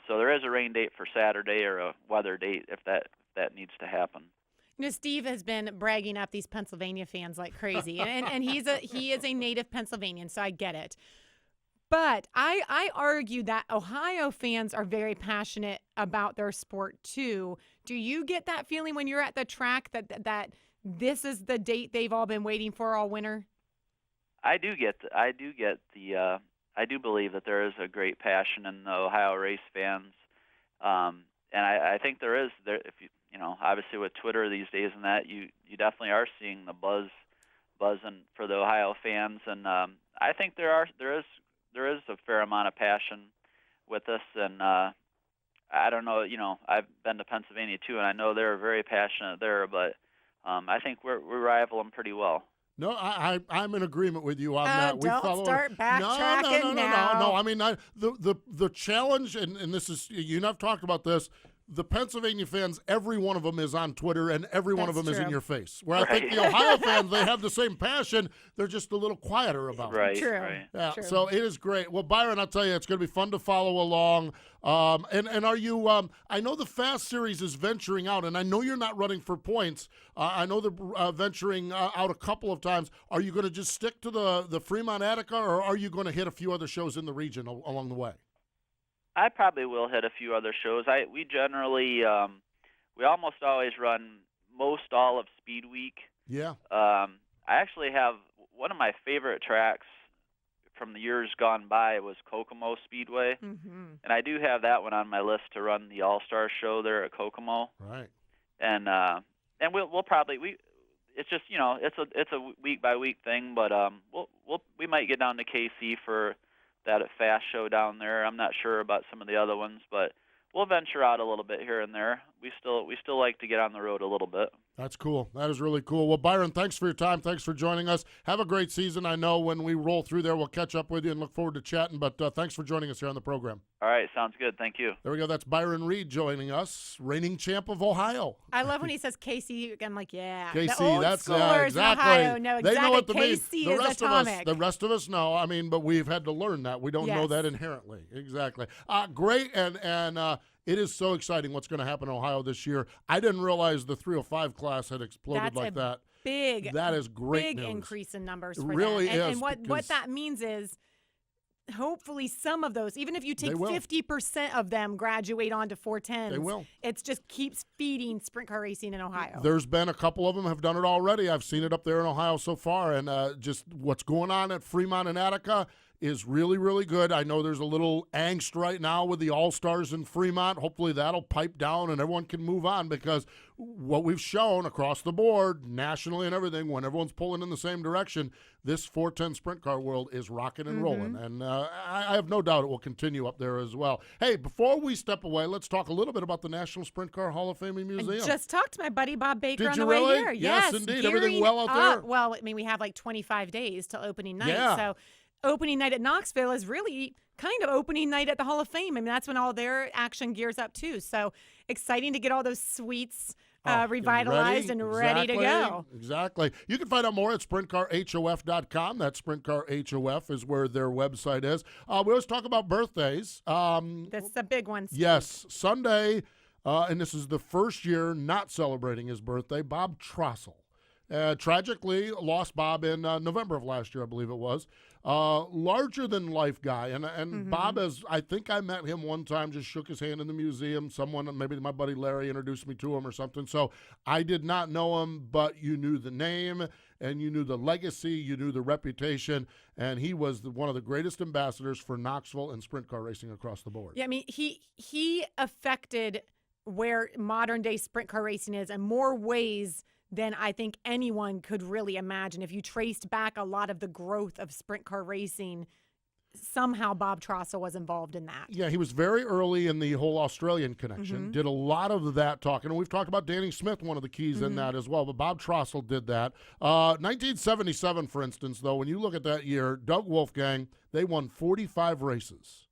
so there is a rain date for Saturday or a weather date if that needs to happen. Steve has been bragging up these Pennsylvania fans like crazy, and he is a native Pennsylvanian, so I get it. But I argue that Ohio fans are very passionate about their sport too. Do you get that feeling when you're at the track that this is the date they've all been waiting for all winter? I do believe that there is a great passion in the Ohio race fans, and I think there is. If obviously with Twitter these days and that, you definitely are seeing the buzzing for the Ohio fans, and I think there is a fair amount of passion with this, and I don't know. I've been to Pennsylvania too, and I know they're very passionate there, but I think we rival them pretty well. No, I'm in agreement with you on that. Don't start backtracking now. No. I mean, the challenge, and this is, you and I've talked about this. The Pennsylvania fans, every one of them is on Twitter, and every one of them is in your face. Where I think the Ohio fans, they have the same passion. They're just a little quieter about it. True. Yeah, True. So it is great. Well, Byron, I'll tell you, it's going to be fun to follow along. And are you? I know the Fast Series is venturing out, and I know you're not running for points. I know they're venturing out a couple of times. Are you going to just stick to the Fremont Attica, or are you going to hit a few other shows in the region along the way? I probably will hit a few other shows. We generally, we almost always run most all of Speed Week. Yeah. I actually have one of my favorite tracks from the years gone by was Kokomo Speedway, and I do have that one on my list to run the All-Star show there at Kokomo. Right. And we'll probably it's just it's a week by week thing, but we might get down to KC for that at Fast Show down there. I'm not sure about some of the other ones, but we'll venture out a little bit here and there. We still like to get on the road a little bit. That's cool. That is really cool. Well, Byron, thanks for your time. Thanks for joining us. Have a great season. I know when we roll through there, we'll catch up with you and look forward to chatting, but thanks for joining us here on the program. All right. Sounds good. Thank you. There we go. That's Byron Reed joining us, reigning champ of Ohio. I love when he says KC. I'm like, yeah. KC, the old that's schoolers exactly. in Ohio know exactly. They know what to KC mean. is atomic. The rest of us know. I mean, but we've had to learn that. We don't know that inherently. Exactly. Great, and it is so exciting what's going to happen in Ohio this year. I didn't realize the 305 class had exploded like that. That is great big news. Increase in numbers It for really them. is. And what that means is hopefully some of those, even if you take 50% of them graduate onto 410s, they will. It just keeps feeding sprint car racing in Ohio. There's been a couple of them have done it already. I've seen it up there in Ohio so far, and just what's going on at Fremont and Attica is really, really good. I know there's a little angst right now with the All-Stars in Fremont. Hopefully that'll pipe down and everyone can move on, because what we've shown across the board, nationally and everything, when everyone's pulling in the same direction, this 410 sprint car world is rocking and rolling. And I have no doubt it will continue up there as well. Hey, before we step away, let's talk a little bit about the National Sprint Car Hall of Fame Museum. I just talked to my buddy Bob Baker on the really? way here. Yes, indeed. Everything well out there? Well, I mean, we have like 25 days till opening night. Yeah. So opening night at Knoxville is really kind of opening night at the Hall of Fame. I mean, that's when all their action gears up too. So exciting to get all those suites revitalized and ready to go. Exactly. You can find out more at sprintcarhof.com. That sprintcarhof is where their website is. We always talk about birthdays. That's the big one. Steve. Yes. Sunday, and this is the first year not celebrating his birthday, Bob Trossel. Tragically lost Bob in November of last year, I believe it was. Larger-than-life guy. And Bob, I think I met him one time, just shook his hand in the museum. Someone, maybe my buddy Larry, introduced me to him or something. So I did not know him, but you knew the name, and you knew the legacy, you knew the reputation, and he was one of the greatest ambassadors for Knoxville and sprint car racing across the board. Yeah, I mean, he affected where modern-day sprint car racing is in more ways than I think anyone could really imagine. If you traced back a lot of the growth of sprint car racing, somehow Bob Trossel was involved in that. Yeah, he was very early in the whole Australian connection, did a lot of that talking. And we've talked about Danny Smith, one of the keys in that as well, but Bob Trossel did that. 1977, for instance, though, when you look at that year, Doug Wolfgang, they won 45 races.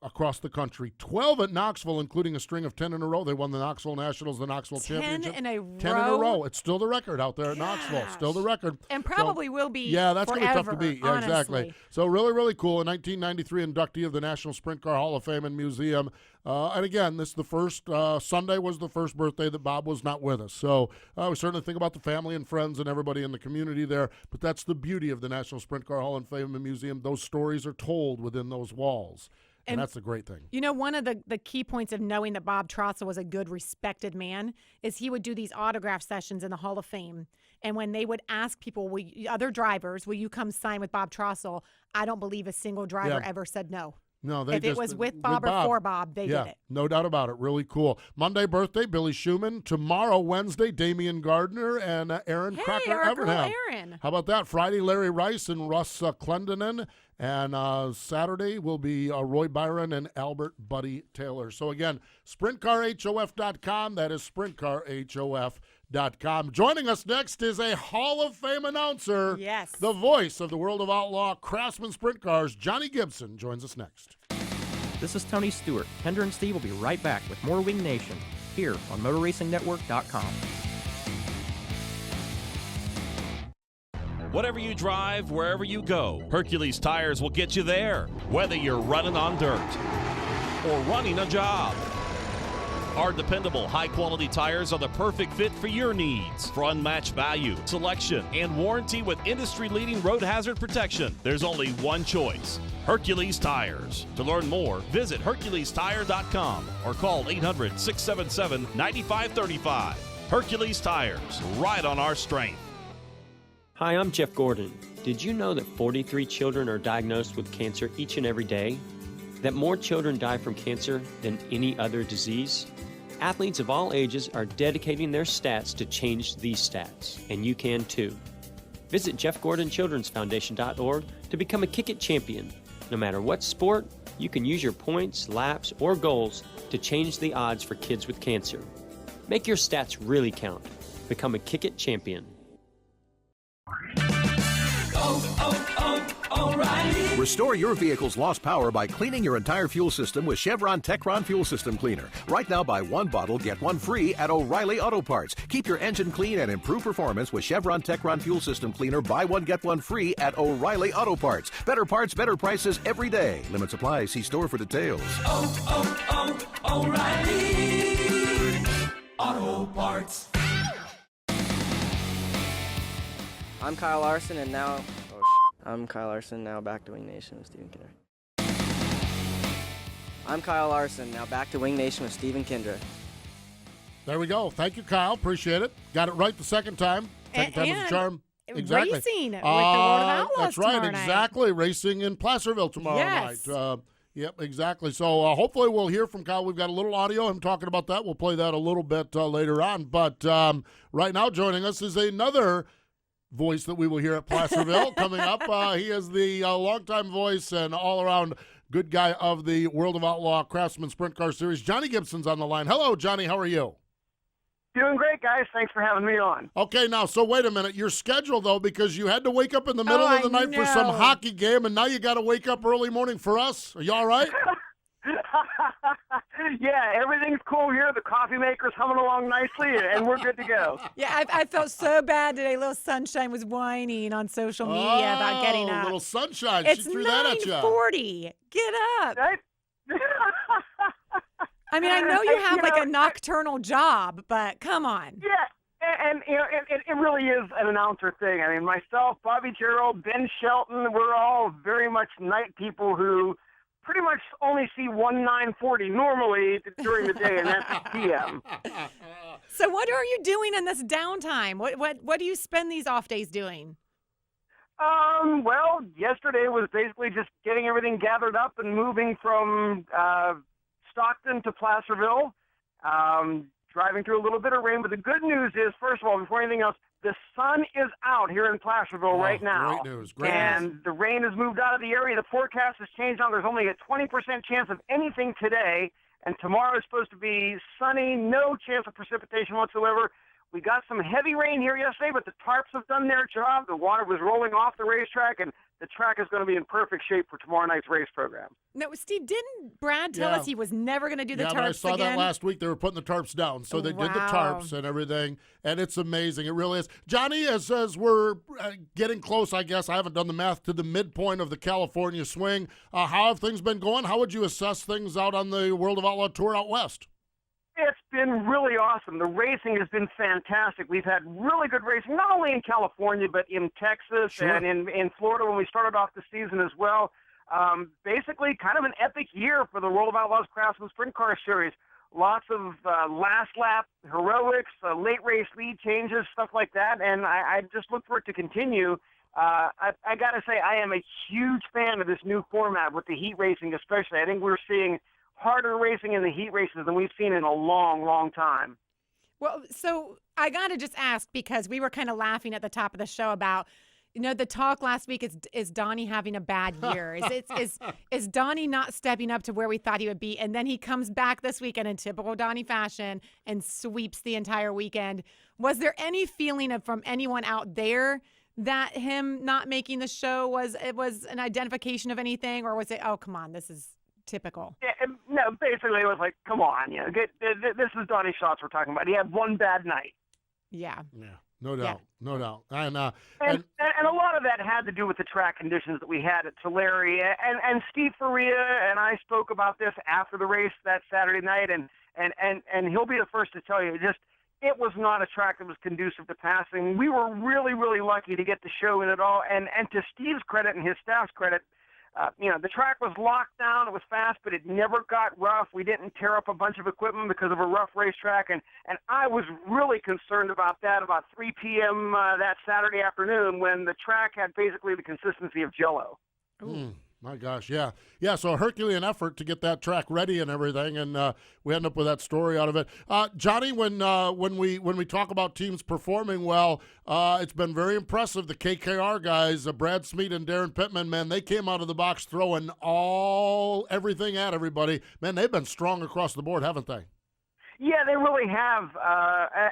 across the country. 12 at Knoxville, including a string of 10 in a row. They won the Knoxville Nationals, the Knoxville Championship. 10 in a row? 10 in a row. It's still the record out there at Knoxville. Still the record. And probably will be Yeah, that's going to be tough to forever, beat. Yeah, exactly. So really, really cool. A 1993 inductee of the National Sprint Car Hall of Fame and Museum. And again, this is the first, Sunday was the first birthday that Bob was not with us. So we certainly think about the family and friends and everybody in the community there. But that's the beauty of the National Sprint Car Hall of Fame and Museum. Those stories are told within those walls. And that's the great thing. You know, one of the key points of knowing that Bob Trostle was a good, respected man is he would do these autograph sessions in the Hall of Fame. And when they would ask people, other drivers, will you come sign with Bob Trostle? I don't believe a single driver ever said no. No, if it was with Bob or for Bob, they did it. No doubt about it. Really cool. Monday birthday, Billy Schumann. Tomorrow, Wednesday, Damian Gardner and Aaron Crocker Evernham. Aaron. How about that? Friday, Larry Rice and Russ Clendenin. And Saturday will be Roy Byron and Albert Buddy Taylor. So again, SprintCarHof.com. That is SprintCarHof.com. Joining us next is a Hall of Fame announcer. Yes. The voice of the world of outlaw Craftsman Sprint Cars, Johnny Gibson, joins us next. This is Tony Stewart. Kendra and Steve will be right back with more Wing Nation here on MotorRacingNetwork.com. Whatever you drive, wherever you go, Hercules Tires will get you there, whether you're running on dirt or running a job. Our dependable, high-quality tires are the perfect fit for your needs. For unmatched value, selection, and warranty with industry-leading road hazard protection, there's only one choice: Hercules Tires. To learn more, visit HerculesTire.com or call 800-677-9535. Hercules Tires, right on our strength. Hi, I'm Jeff Gordon. Did you know that 43 children are diagnosed with cancer each and every day? That more children die from cancer than any other disease? Athletes of all ages are dedicating their stats to change these stats, and you can too. Visit JeffGordonChildren'sFoundation.org to become a Kick It champion. No matter what sport, you can use your points, laps, or goals to change the odds for kids with cancer. Make your stats really count. Become a Kick It champion. O'Reilly. Restore your vehicle's lost power by cleaning your entire fuel system with Chevron Techron Fuel System Cleaner. Right now, buy one bottle, get one free at O'Reilly Auto Parts. Keep your engine clean and improve performance with Chevron Techron Fuel System Cleaner. Buy one, get one free at O'Reilly Auto Parts. Better parts, better prices every day. Limit supply. See store for details. O'Reilly Auto Parts. I'm Kyle Larson, and now... I'm Kyle Larson, now back to Wing Nation with Steve and Kendra. I'm Kyle Larson, now back to Wing Nation with Steve and Kendra. There we go. Thank you, Kyle. Appreciate it. Got it right the second time. Second time was a charm. Exactly. Racing with the World of Outlaws That's right, tomorrow exactly. night. Racing in Placerville tomorrow Yes. night. Yep, exactly. So hopefully we'll hear from Kyle. We've got a little audio. I'm talking about that. We'll play that a little bit later on. But right now joining us is another voice that we will hear at Placerville coming up. He is the longtime voice and all-around good guy of the World of Outlaw Craftsman Sprint Car Series. Johnny Gibson's on the line. Hello, Johnny. How are you? Doing great, guys. Thanks for having me on. Okay, now, so wait a minute. Your schedule, though, because you had to wake up in the middle of the night for some hockey game, and now you got to wake up early morning for us. Are you all right? Yeah, everything's cool here. The coffee maker's humming along nicely, and we're good to go. Yeah, I felt so bad today. Little Sunshine was whining on social media about getting up. Little Sunshine. It's She threw that at you. 9:40. Get up. Right? I mean, I know you have like a nocturnal job, but come on. Yeah, and you know, it really is an announcer thing. I mean, myself, Bobby Gerald, Ben Shelton, we're all very much night people who pretty much only see 9:40 normally during the day, and that's PM. So what are you doing in this downtime? What do you spend these off days doing? Well, yesterday was basically just getting everything gathered up and moving from Stockton to Placerville, driving through a little bit of rain. But the good news is, first of all, before anything else, the sun is out here in Placerville right now. Great news. Great and news. the rain has moved out of the area. The forecast has changed now. There's only a 20% chance of anything today, and tomorrow is supposed to be sunny, no chance of precipitation whatsoever. We got some heavy rain here yesterday, but the tarps have done their job. The water was rolling off the racetrack, and the track is going to be in perfect shape for tomorrow night's race program. No, Steve, didn't Brad tell us he was never going to do the tarps but I saw again? that last week. They were putting the tarps down, so they did the tarps and everything, and it's amazing. It really is. Johnny, as we're getting close, I guess, I haven't done the math, to the midpoint of the California swing, how have things been going? How would you assess things out on the World of Outlaw Tour out west? It's been really awesome. The racing has been fantastic. We've had really good racing, not only in California, but in Texas and in Florida when we started off the season as well. Basically, kind of an epic year for the World of Outlaws Craftsman Sprint Car Series. Lots of last lap heroics, late race lead changes, stuff like that, and I just look for it to continue. I got to say, I am a huge fan of this new format with the heat racing especially. I think we're seeing harder racing in the heat races than we've seen in a long, long time. Well, so I got to just ask, because we were kind of laughing at the top of the show about, the talk last week is Donnie having a bad year? Is Donnie not stepping up to where we thought he would be? And then he comes back this weekend in typical Donnie fashion and sweeps the entire weekend. Was there any feeling from anyone out there that him not making the show was an identification of anything, or was it, oh, come on, this is typical? Yeah, no, basically it was like, come on, this is Donnie Schatz we're talking about. He had one bad night. Yeah, no doubt, no doubt. And a lot of that had to do with the track conditions that we had at Tulare. And Steve Herrera and I spoke about this after the race that Saturday night, and he'll be the first to tell you, it was not a track that was conducive to passing. We were really, really lucky to get the show in at all. And to Steve's credit and his staff's credit, the track was locked down. It was fast, but it never got rough. We didn't tear up a bunch of equipment because of a rough racetrack, and I was really concerned about that about 3 p.m. That Saturday afternoon when the track had basically the consistency of Jell-O. My gosh, yeah. So a Herculean effort to get that track ready and everything, and we end up with that story out of it. Johnny, when we talk about teams performing well, it's been very impressive. The KKR guys, Brad Smeet and Darren Pittman, man, they came out of the box throwing everything at everybody. Man, they've been strong across the board, haven't they? Yeah, they really have.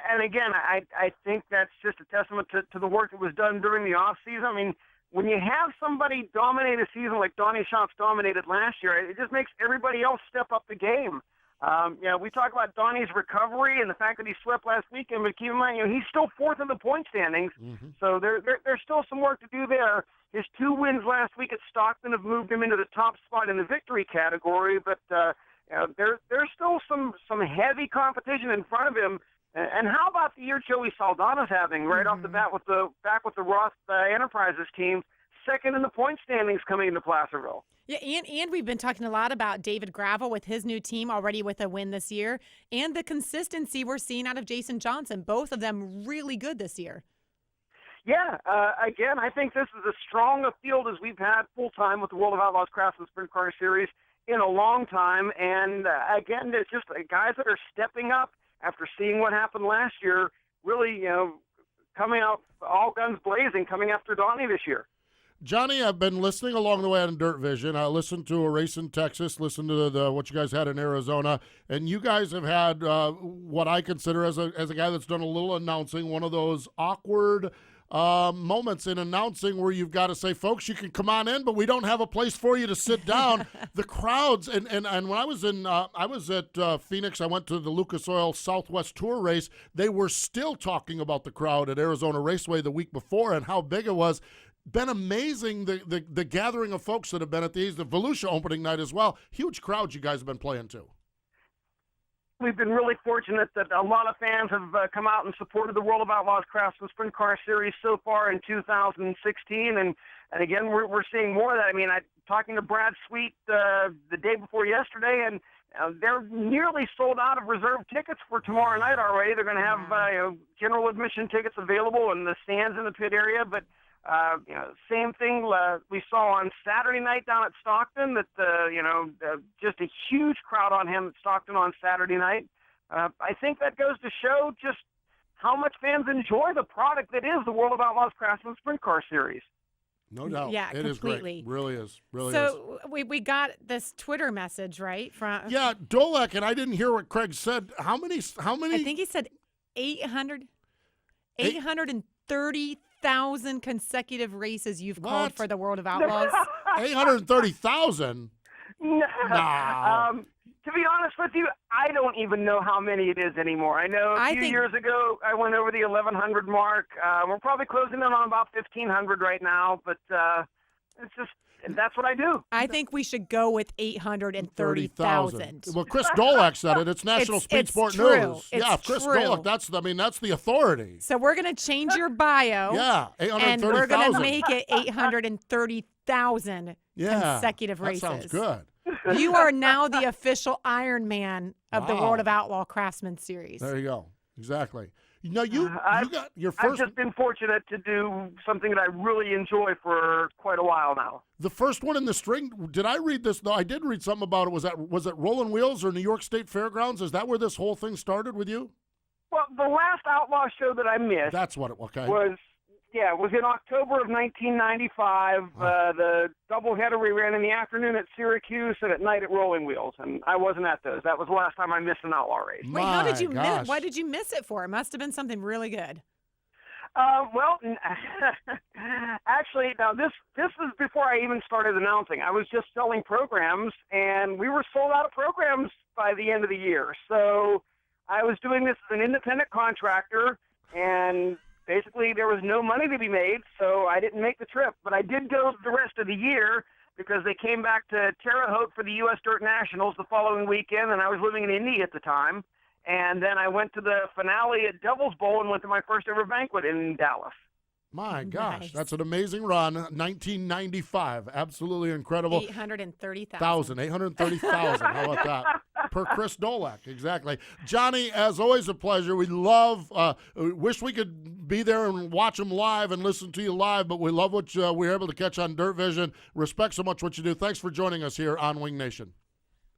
And again, I think that's just a testament to the work that was done during the off season. I mean, when you have somebody dominate a season like Donnie Schatz dominated last year, it just makes everybody else step up the game. We talk about Donnie's recovery and the fact that he swept last weekend, but keep in mind, he's still fourth in the point standings, so there's still some work to do there. His 2 wins last week at Stockton have moved him into the top spot in the victory category, but there's still some heavy competition in front of him. And how about the year Joey Saldana's having right off the bat with the Roth Enterprises team, second in the point standings coming into Placerville. Yeah, and we've been talking a lot about David Gravel with his new team already with a win this year, and the consistency we're seeing out of Jason Johnson. Both of them really good this year. Yeah, again, I think this is as strong a field as we've had full-time with the World of Outlaws Craftsman Sprint Car Series in a long time. And, again, there's just guys that are stepping up after seeing what happened last year, really, coming out all guns blazing, coming after Donnie this year. Johnny, I've been listening along the way on Dirt Vision. I listened to a race in Texas, listened to the what you guys had in Arizona, and you guys have had what I consider as a guy that's done a little announcing, one of those awkward moments in announcing where you've got to say, folks, you can come on in, but we don't have a place for you to sit down. The crowds, and when I was at Phoenix, I went to the Lucas Oil Southwest Tour race. They were still talking about the crowd at Arizona Raceway the week before and how big it was. Been amazing, the gathering of folks that have been at the Volusia opening night as well. Huge crowds you guys have been playing to. We've been really fortunate that a lot of fans have come out and supported the World of Outlaws Craftsman Sprint Car Series so far in 2016, and again, we're seeing more of that. I mean, talking to Brad Sweet the day before yesterday, and they're nearly sold out of reserved tickets for tomorrow night already. They're going to have general admission tickets available in the stands in the pit area, but same thing we saw on Saturday night down at Stockton, that, just a huge crowd on him at Stockton on Saturday night. I think that goes to show just how much fans enjoy the product that is the World of Outlaws Craftsman Sprint Car Series. No doubt. Yeah, it completely. Is great. Really is. Really so we got this Twitter message, right? From Dolek, and I didn't hear what Craig said. How many? I think he said 800. 830,000 consecutive races you've called for the World of Outlaws. 830,000? No. To be honest with you, I don't even know how many it is anymore. I know a few years ago I went over the 1,100 mark. We're probably closing in on about 1,500 right now, but it's just that's what I do. I think we should go with 830,000. Well, Chris Dolak said it. It's National Speed Sport News. Yeah, Chris Dolak. That's the authority. So we're going to change your bio. Yeah, 830,000. And we're going to make it 830,000 consecutive races. That sounds good. You are now the official Iron Man of the World of Outlaw Craftsman Series. There you go. Exactly. You know, you got your first. I've just been fortunate to do something that I really enjoy for quite a while now. The first one in the string. Did I read this? No, I did read something about it. Was it Rolling Wheels or New York State Fairgrounds? Is that where this whole thing started with you? Well, the last Outlaw show that I missed. That's what it was. Okay. Was in October of 1995. The doubleheader we ran in the afternoon at Syracuse and at night at Rolling Wheels, and I wasn't at those. That was the last time I missed an Outlaw race. Wait, how did you miss? Why did you miss it for? It must have been something really good. Actually, now this is before I even started announcing. I was just selling programs, and we were sold out of programs by the end of the year. So I was doing this as an independent contractor, and basically, there was no money to be made, so I didn't make the trip. But I did go the rest of the year because they came back to Terre Haute for the U.S. Dirt Nationals the following weekend, and I was living in Indy at the time. And then I went to the finale at Devil's Bowl and went to my first ever banquet in Dallas. My gosh, that's an amazing run. 1995, absolutely incredible. 830,000. 830,000. How about that? Per Chris Dolak, exactly. Johnny, as always, a pleasure. We love, wish we could be there and watch them live and listen to you live, but we love what we're able to catch on Dirt Vision. Respect so much what you do. Thanks for joining us here on Wing Nation.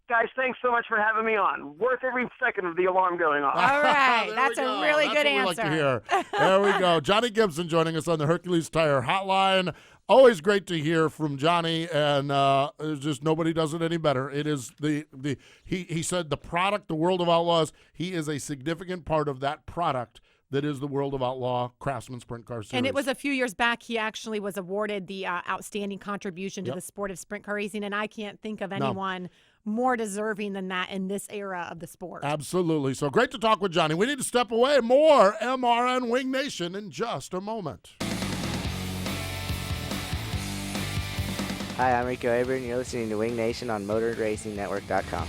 Guys, thanks so much for having me on. Worth every second of the alarm going off. All right. That's a really good answer. Like to hear. There we go. Johnny Gibson joining us on the Hercules Tire Hotline. Always great to hear from Johnny, and just nobody does it any better. It is he said the product, the World of Outlaws, he is a significant part of that product that is the World of Outlaw Craftsman Sprint Car Series. And it was a few years back, he actually was awarded the outstanding contribution to the sport of sprint car racing, and I can't think of anyone more deserving than that in this era of the sport. Absolutely. So great to talk with Johnny. We need to step away. More MRN Wing Nation in just a moment. Hi, I'm Rico Aber, and you're listening to Wing Nation on MotorRacingNetwork.com.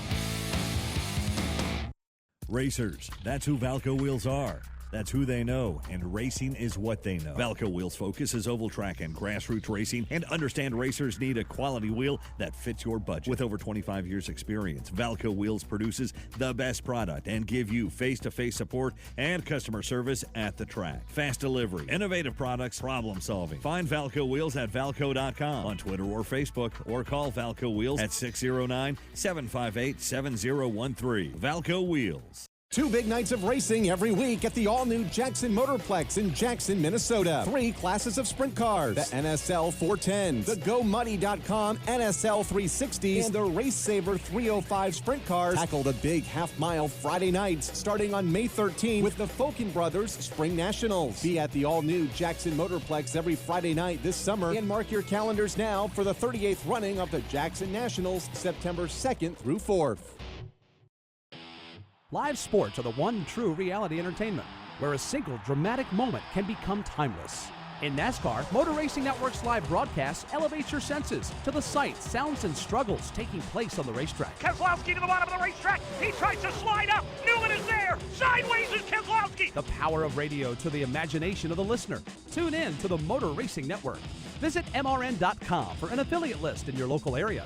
Racers, that's who Valco Wheels are. That's who they know, and racing is what they know. Valco Wheels focuses oval track and grassroots racing and understand racers need a quality wheel that fits your budget. With over 25 years experience, Valco Wheels produces the best product and give you face-to-face support and customer service at the track. Fast delivery, innovative products, problem solving. Find Valco Wheels at Valco.com on Twitter or Facebook, or call Valco Wheels at 609-758-7013. Valco Wheels. 2 big nights of racing every week at the all-new Jackson Motorplex in Jackson, Minnesota. 3 classes of sprint cars. The NSL 410s, the GoMuddy.com NSL 360s, and the Race Saver 305 sprint cars. Tackle the big half-mile Friday nights starting on May 13th with the Fulkin Brothers Spring Nationals. Be at the all-new Jackson Motorplex every Friday night this summer and mark your calendars now for the 38th running of the Jackson Nationals, September 2nd through 4th. Live sports are the one true reality entertainment, where a single dramatic moment can become timeless. In NASCAR, Motor Racing Network's live broadcasts elevate your senses to the sights, sounds, and struggles taking place on the racetrack. Keselowski to the bottom of the racetrack. He tries to slide up. Newman is there. Sideways is Keselowski. The power of radio to the imagination of the listener. Tune in to the Motor Racing Network. Visit MRN.com for an affiliate list in your local area.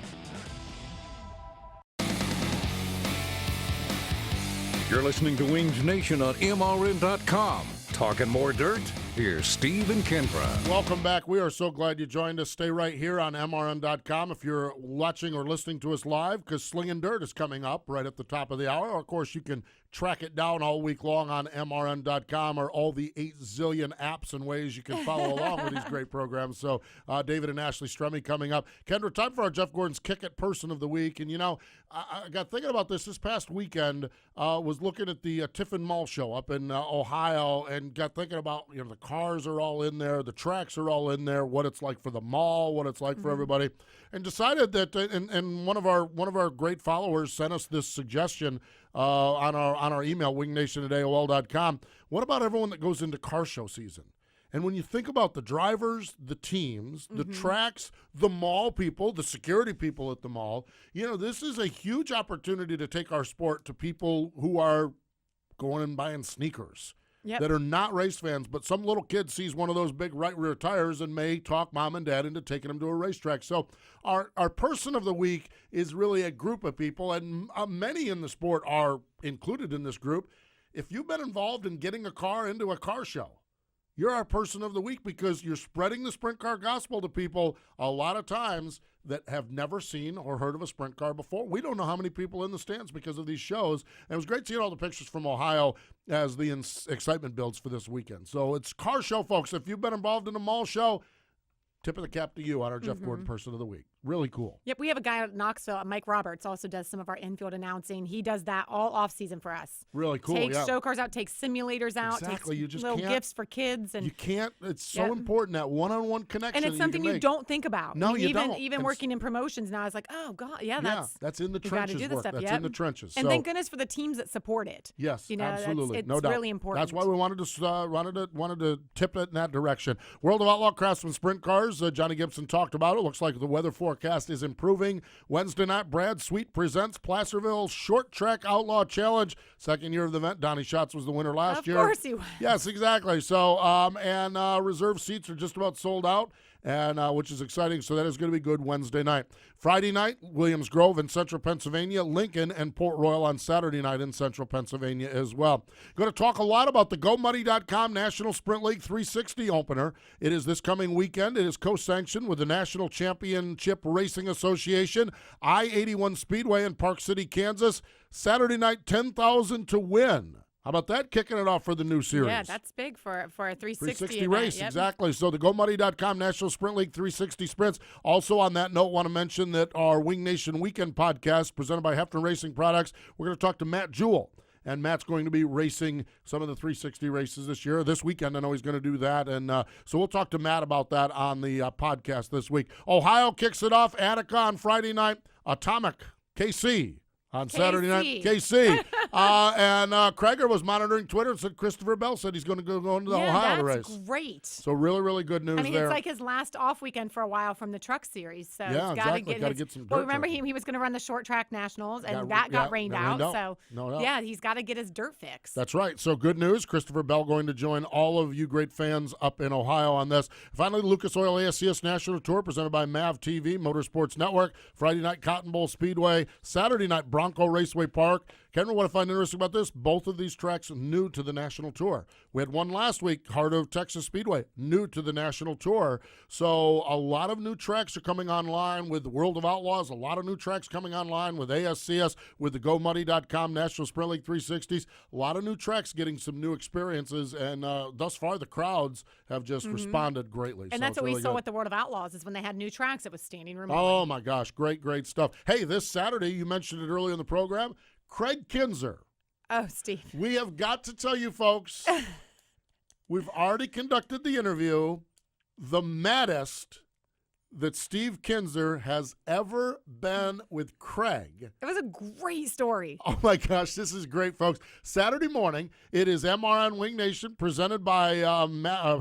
You're listening to Wings Nation on MRN.com. Talking more dirt? Here's Steve and Kendra. Welcome back. We are so glad you joined us. Stay right here on MRN.com if you're watching or listening to us live, because Slinging Dirt is coming up right at the top of the hour. Of course, you can track it down all week long on MRN.com or all the 8 zillion apps and ways you can follow along with these great programs. So David and Ashley Stremme coming up. Kendra, time for our Jeff Gordon's Kick It Person of the Week. And, you know, I got thinking about this past weekend, was looking at the Tiffin Mall show up in Ohio and got thinking about, you know, the cars are all in there, the tracks are all in there, what it's like for the mall, what it's like for everybody, and decided that, and one of our great followers sent us this suggestion on our email, wingnation@AOL.com. What about everyone that goes into car show season? And when you think about the drivers, the teams, the tracks, the mall people, the security people at the mall, you know, this is a huge opportunity to take our sport to people who are going and buying sneakers. That are not race fans, but some little kid sees one of those big right rear tires and may talk mom and dad into taking them to a racetrack. So our person of the week is really a group of people, and many in the sport are included in this group. If you've been involved in getting a car into a car show, you're our person of the week, because you're spreading the sprint car gospel to people a lot of times that have never seen or heard of a sprint car before. We don't know how many people in the stands because of these shows. And it was great seeing all the pictures from Ohio as the excitement builds for this weekend. So it's car show, folks. If you've been involved in a mall show, tip of the cap to you on our Jeff Gordon Person of the Week. Really cool. Yep, we have a guy at Knoxville, Mike Roberts, also does some of our infield announcing. He does that all off season for us. Really cool. Takes show cars out, takes simulators out, exactly. takes You just little can't, gifts for kids, and you can't. It's so important, that one-on-one connection. And it's something you don't think about. No, you even, don't. Even working in promotions now, I was like, oh god, that's in the trenches. Do this stuff. That's in the trenches. And thank goodness for the teams that support it. Yes, you know, absolutely, it's no doubt. really important. That's why we wanted to tip it in that direction. World of Outlaw Craftsman Sprint Cars. Johnny Gibson talked about it. Looks like the weather forecast is improving. Wednesday night, Brad Sweet presents Placerville Short Track Outlaw Challenge. Second year of the event. Donnie Schatz was the winner last year. Of course he was. Yes, exactly. So, reserve seats are just about sold out, and which is exciting. So that is going to be good Wednesday night. Friday night, Williams Grove in Central Pennsylvania, Lincoln and Port Royal on Saturday night in Central Pennsylvania as well. Going to talk a lot about the GoMuddy.com National Sprint League 360 opener. It is this coming weekend. It is co-sanctioned with the National Championship Racing Association, I-81 Speedway in Park City, Kansas. Saturday night, $10,000 to win. How about that, kicking it off for the new series? Yeah, that's big for a 360 event, race, exactly. So the GoMuddy.com National Sprint League 360 sprints. Also on that note, want to mention that our Wing Nation Weekend podcast presented by Hefner Racing Products, we're going to talk to Matt Jewell. And Matt's going to be racing some of the 360 races this year. This weekend, I know he's going to do that. And so we'll talk to Matt about that on the podcast this week. Ohio kicks it off. Attica on Friday night. Atomic, KC. On Saturday night, KC. And Krager was monitoring Twitter and said Christopher Bell said he's going to go into the Ohio race. That's great. So really, really good news there. I mean, it's like his last off weekend for a while from the truck series. So yeah, he's got to get some dirt. Well, remember he was going to run the short track nationals, and that got rained out. So yeah, he's got to get his dirt fix. That's right. So good news. Christopher Bell going to join all of you great fans up in Ohio on this. Finally, the Lucas Oil ASCS National Tour presented by MAV TV, Motorsports Network. Friday night, Cotton Bowl Speedway. Saturday night, Bronco Raceway Park. Kendra, what I find interesting about this, both of these tracks new to the National Tour. We had one last week, Heart of Texas Speedway, new to the National Tour. So a lot of new tracks are coming online with the World of Outlaws, a lot of new tracks coming online with ASCS, with the GoMuddy.com National Sprint League 360s. A lot of new tracks getting some new experiences, and thus far the crowds have just responded greatly. And so that's what really we saw good. with the World of Outlaws, is when they had new tracks, it was standing room Oh, only. my gosh, great stuff. Hey, this Saturday, you mentioned it earlier in the program, Craig Kinzer. Oh, Steve. We have got to tell you, folks, we've already conducted the interview. The maddest that Steve Kinzer has ever been with Craig. It was a great story. Oh, my gosh, this is great, folks. Saturday morning, it is MRN Wing Nation presented by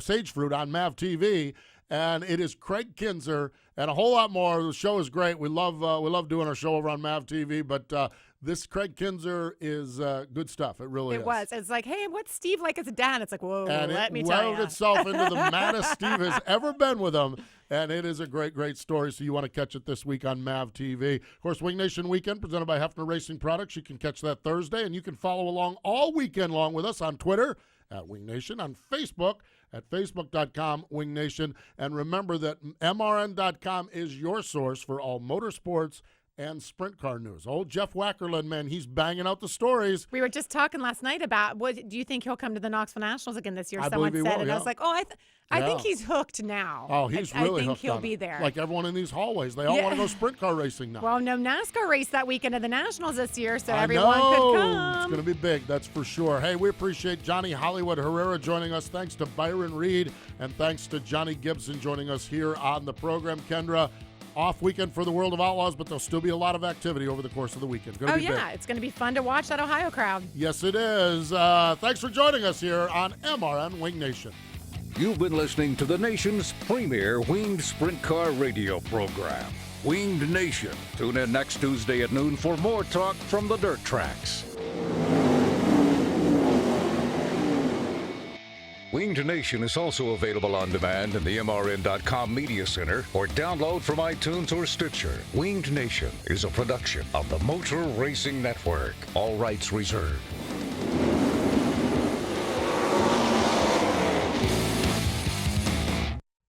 Sage Fruit on MAV TV, and it is Craig Kinzer and a whole lot more. The show is great. We love doing our show over on MAV TV, but this Craig Kinzer is good stuff. It really is. It was. It's like, hey, what's Steve like as a dad? It's like, whoa, and let me it tell you. wound itself into the maddest Steve has ever been with him, and it is a great story, so you want to catch it this week on MAV TV. Of course, Wing Nation Weekend presented by Hefner Racing Products. You can catch that Thursday, and you can follow along all weekend long with us on Twitter at Wing Nation, on Facebook at facebook.com/WingNation. And remember that MRN.com is your source for all motorsports and sprint car news. Old Jeff Wackerlin, man, he's banging out the stories. We were just talking last night about, what do you think he'll come to the Knoxville Nationals again this year? I Someone believe he said, will, and I yeah. was like, oh, I think he's hooked now. Oh, he's really I think hooked he'll on be it. there. Like everyone in these hallways, they all want to go sprint car racing now. Well, no NASCAR race that weekend of the Nationals this year, so I everyone know. could It's come. going to be big, that's for sure. Hey, we appreciate Johnny Hollywood Herrera joining us. Thanks to Byron Reed, and thanks to Johnny Gibson joining us here on the program. Kendra, off weekend for the World of Outlaws, but there'll still be a lot of activity over the course of the weekend. It's Yeah, big. it's going to be fun to watch that Ohio crowd. Yes, it is. Thanks for joining us here on MRN Wing Nation. You've been listening to the nation's premier winged sprint car radio program, Winged Nation. Tune in next Tuesday at noon for more talk from the dirt tracks. Winged Nation is also available on demand in the MRN.com Media Center or download from iTunes or Stitcher. Winged Nation is a production of the Motor Racing Network. All rights reserved.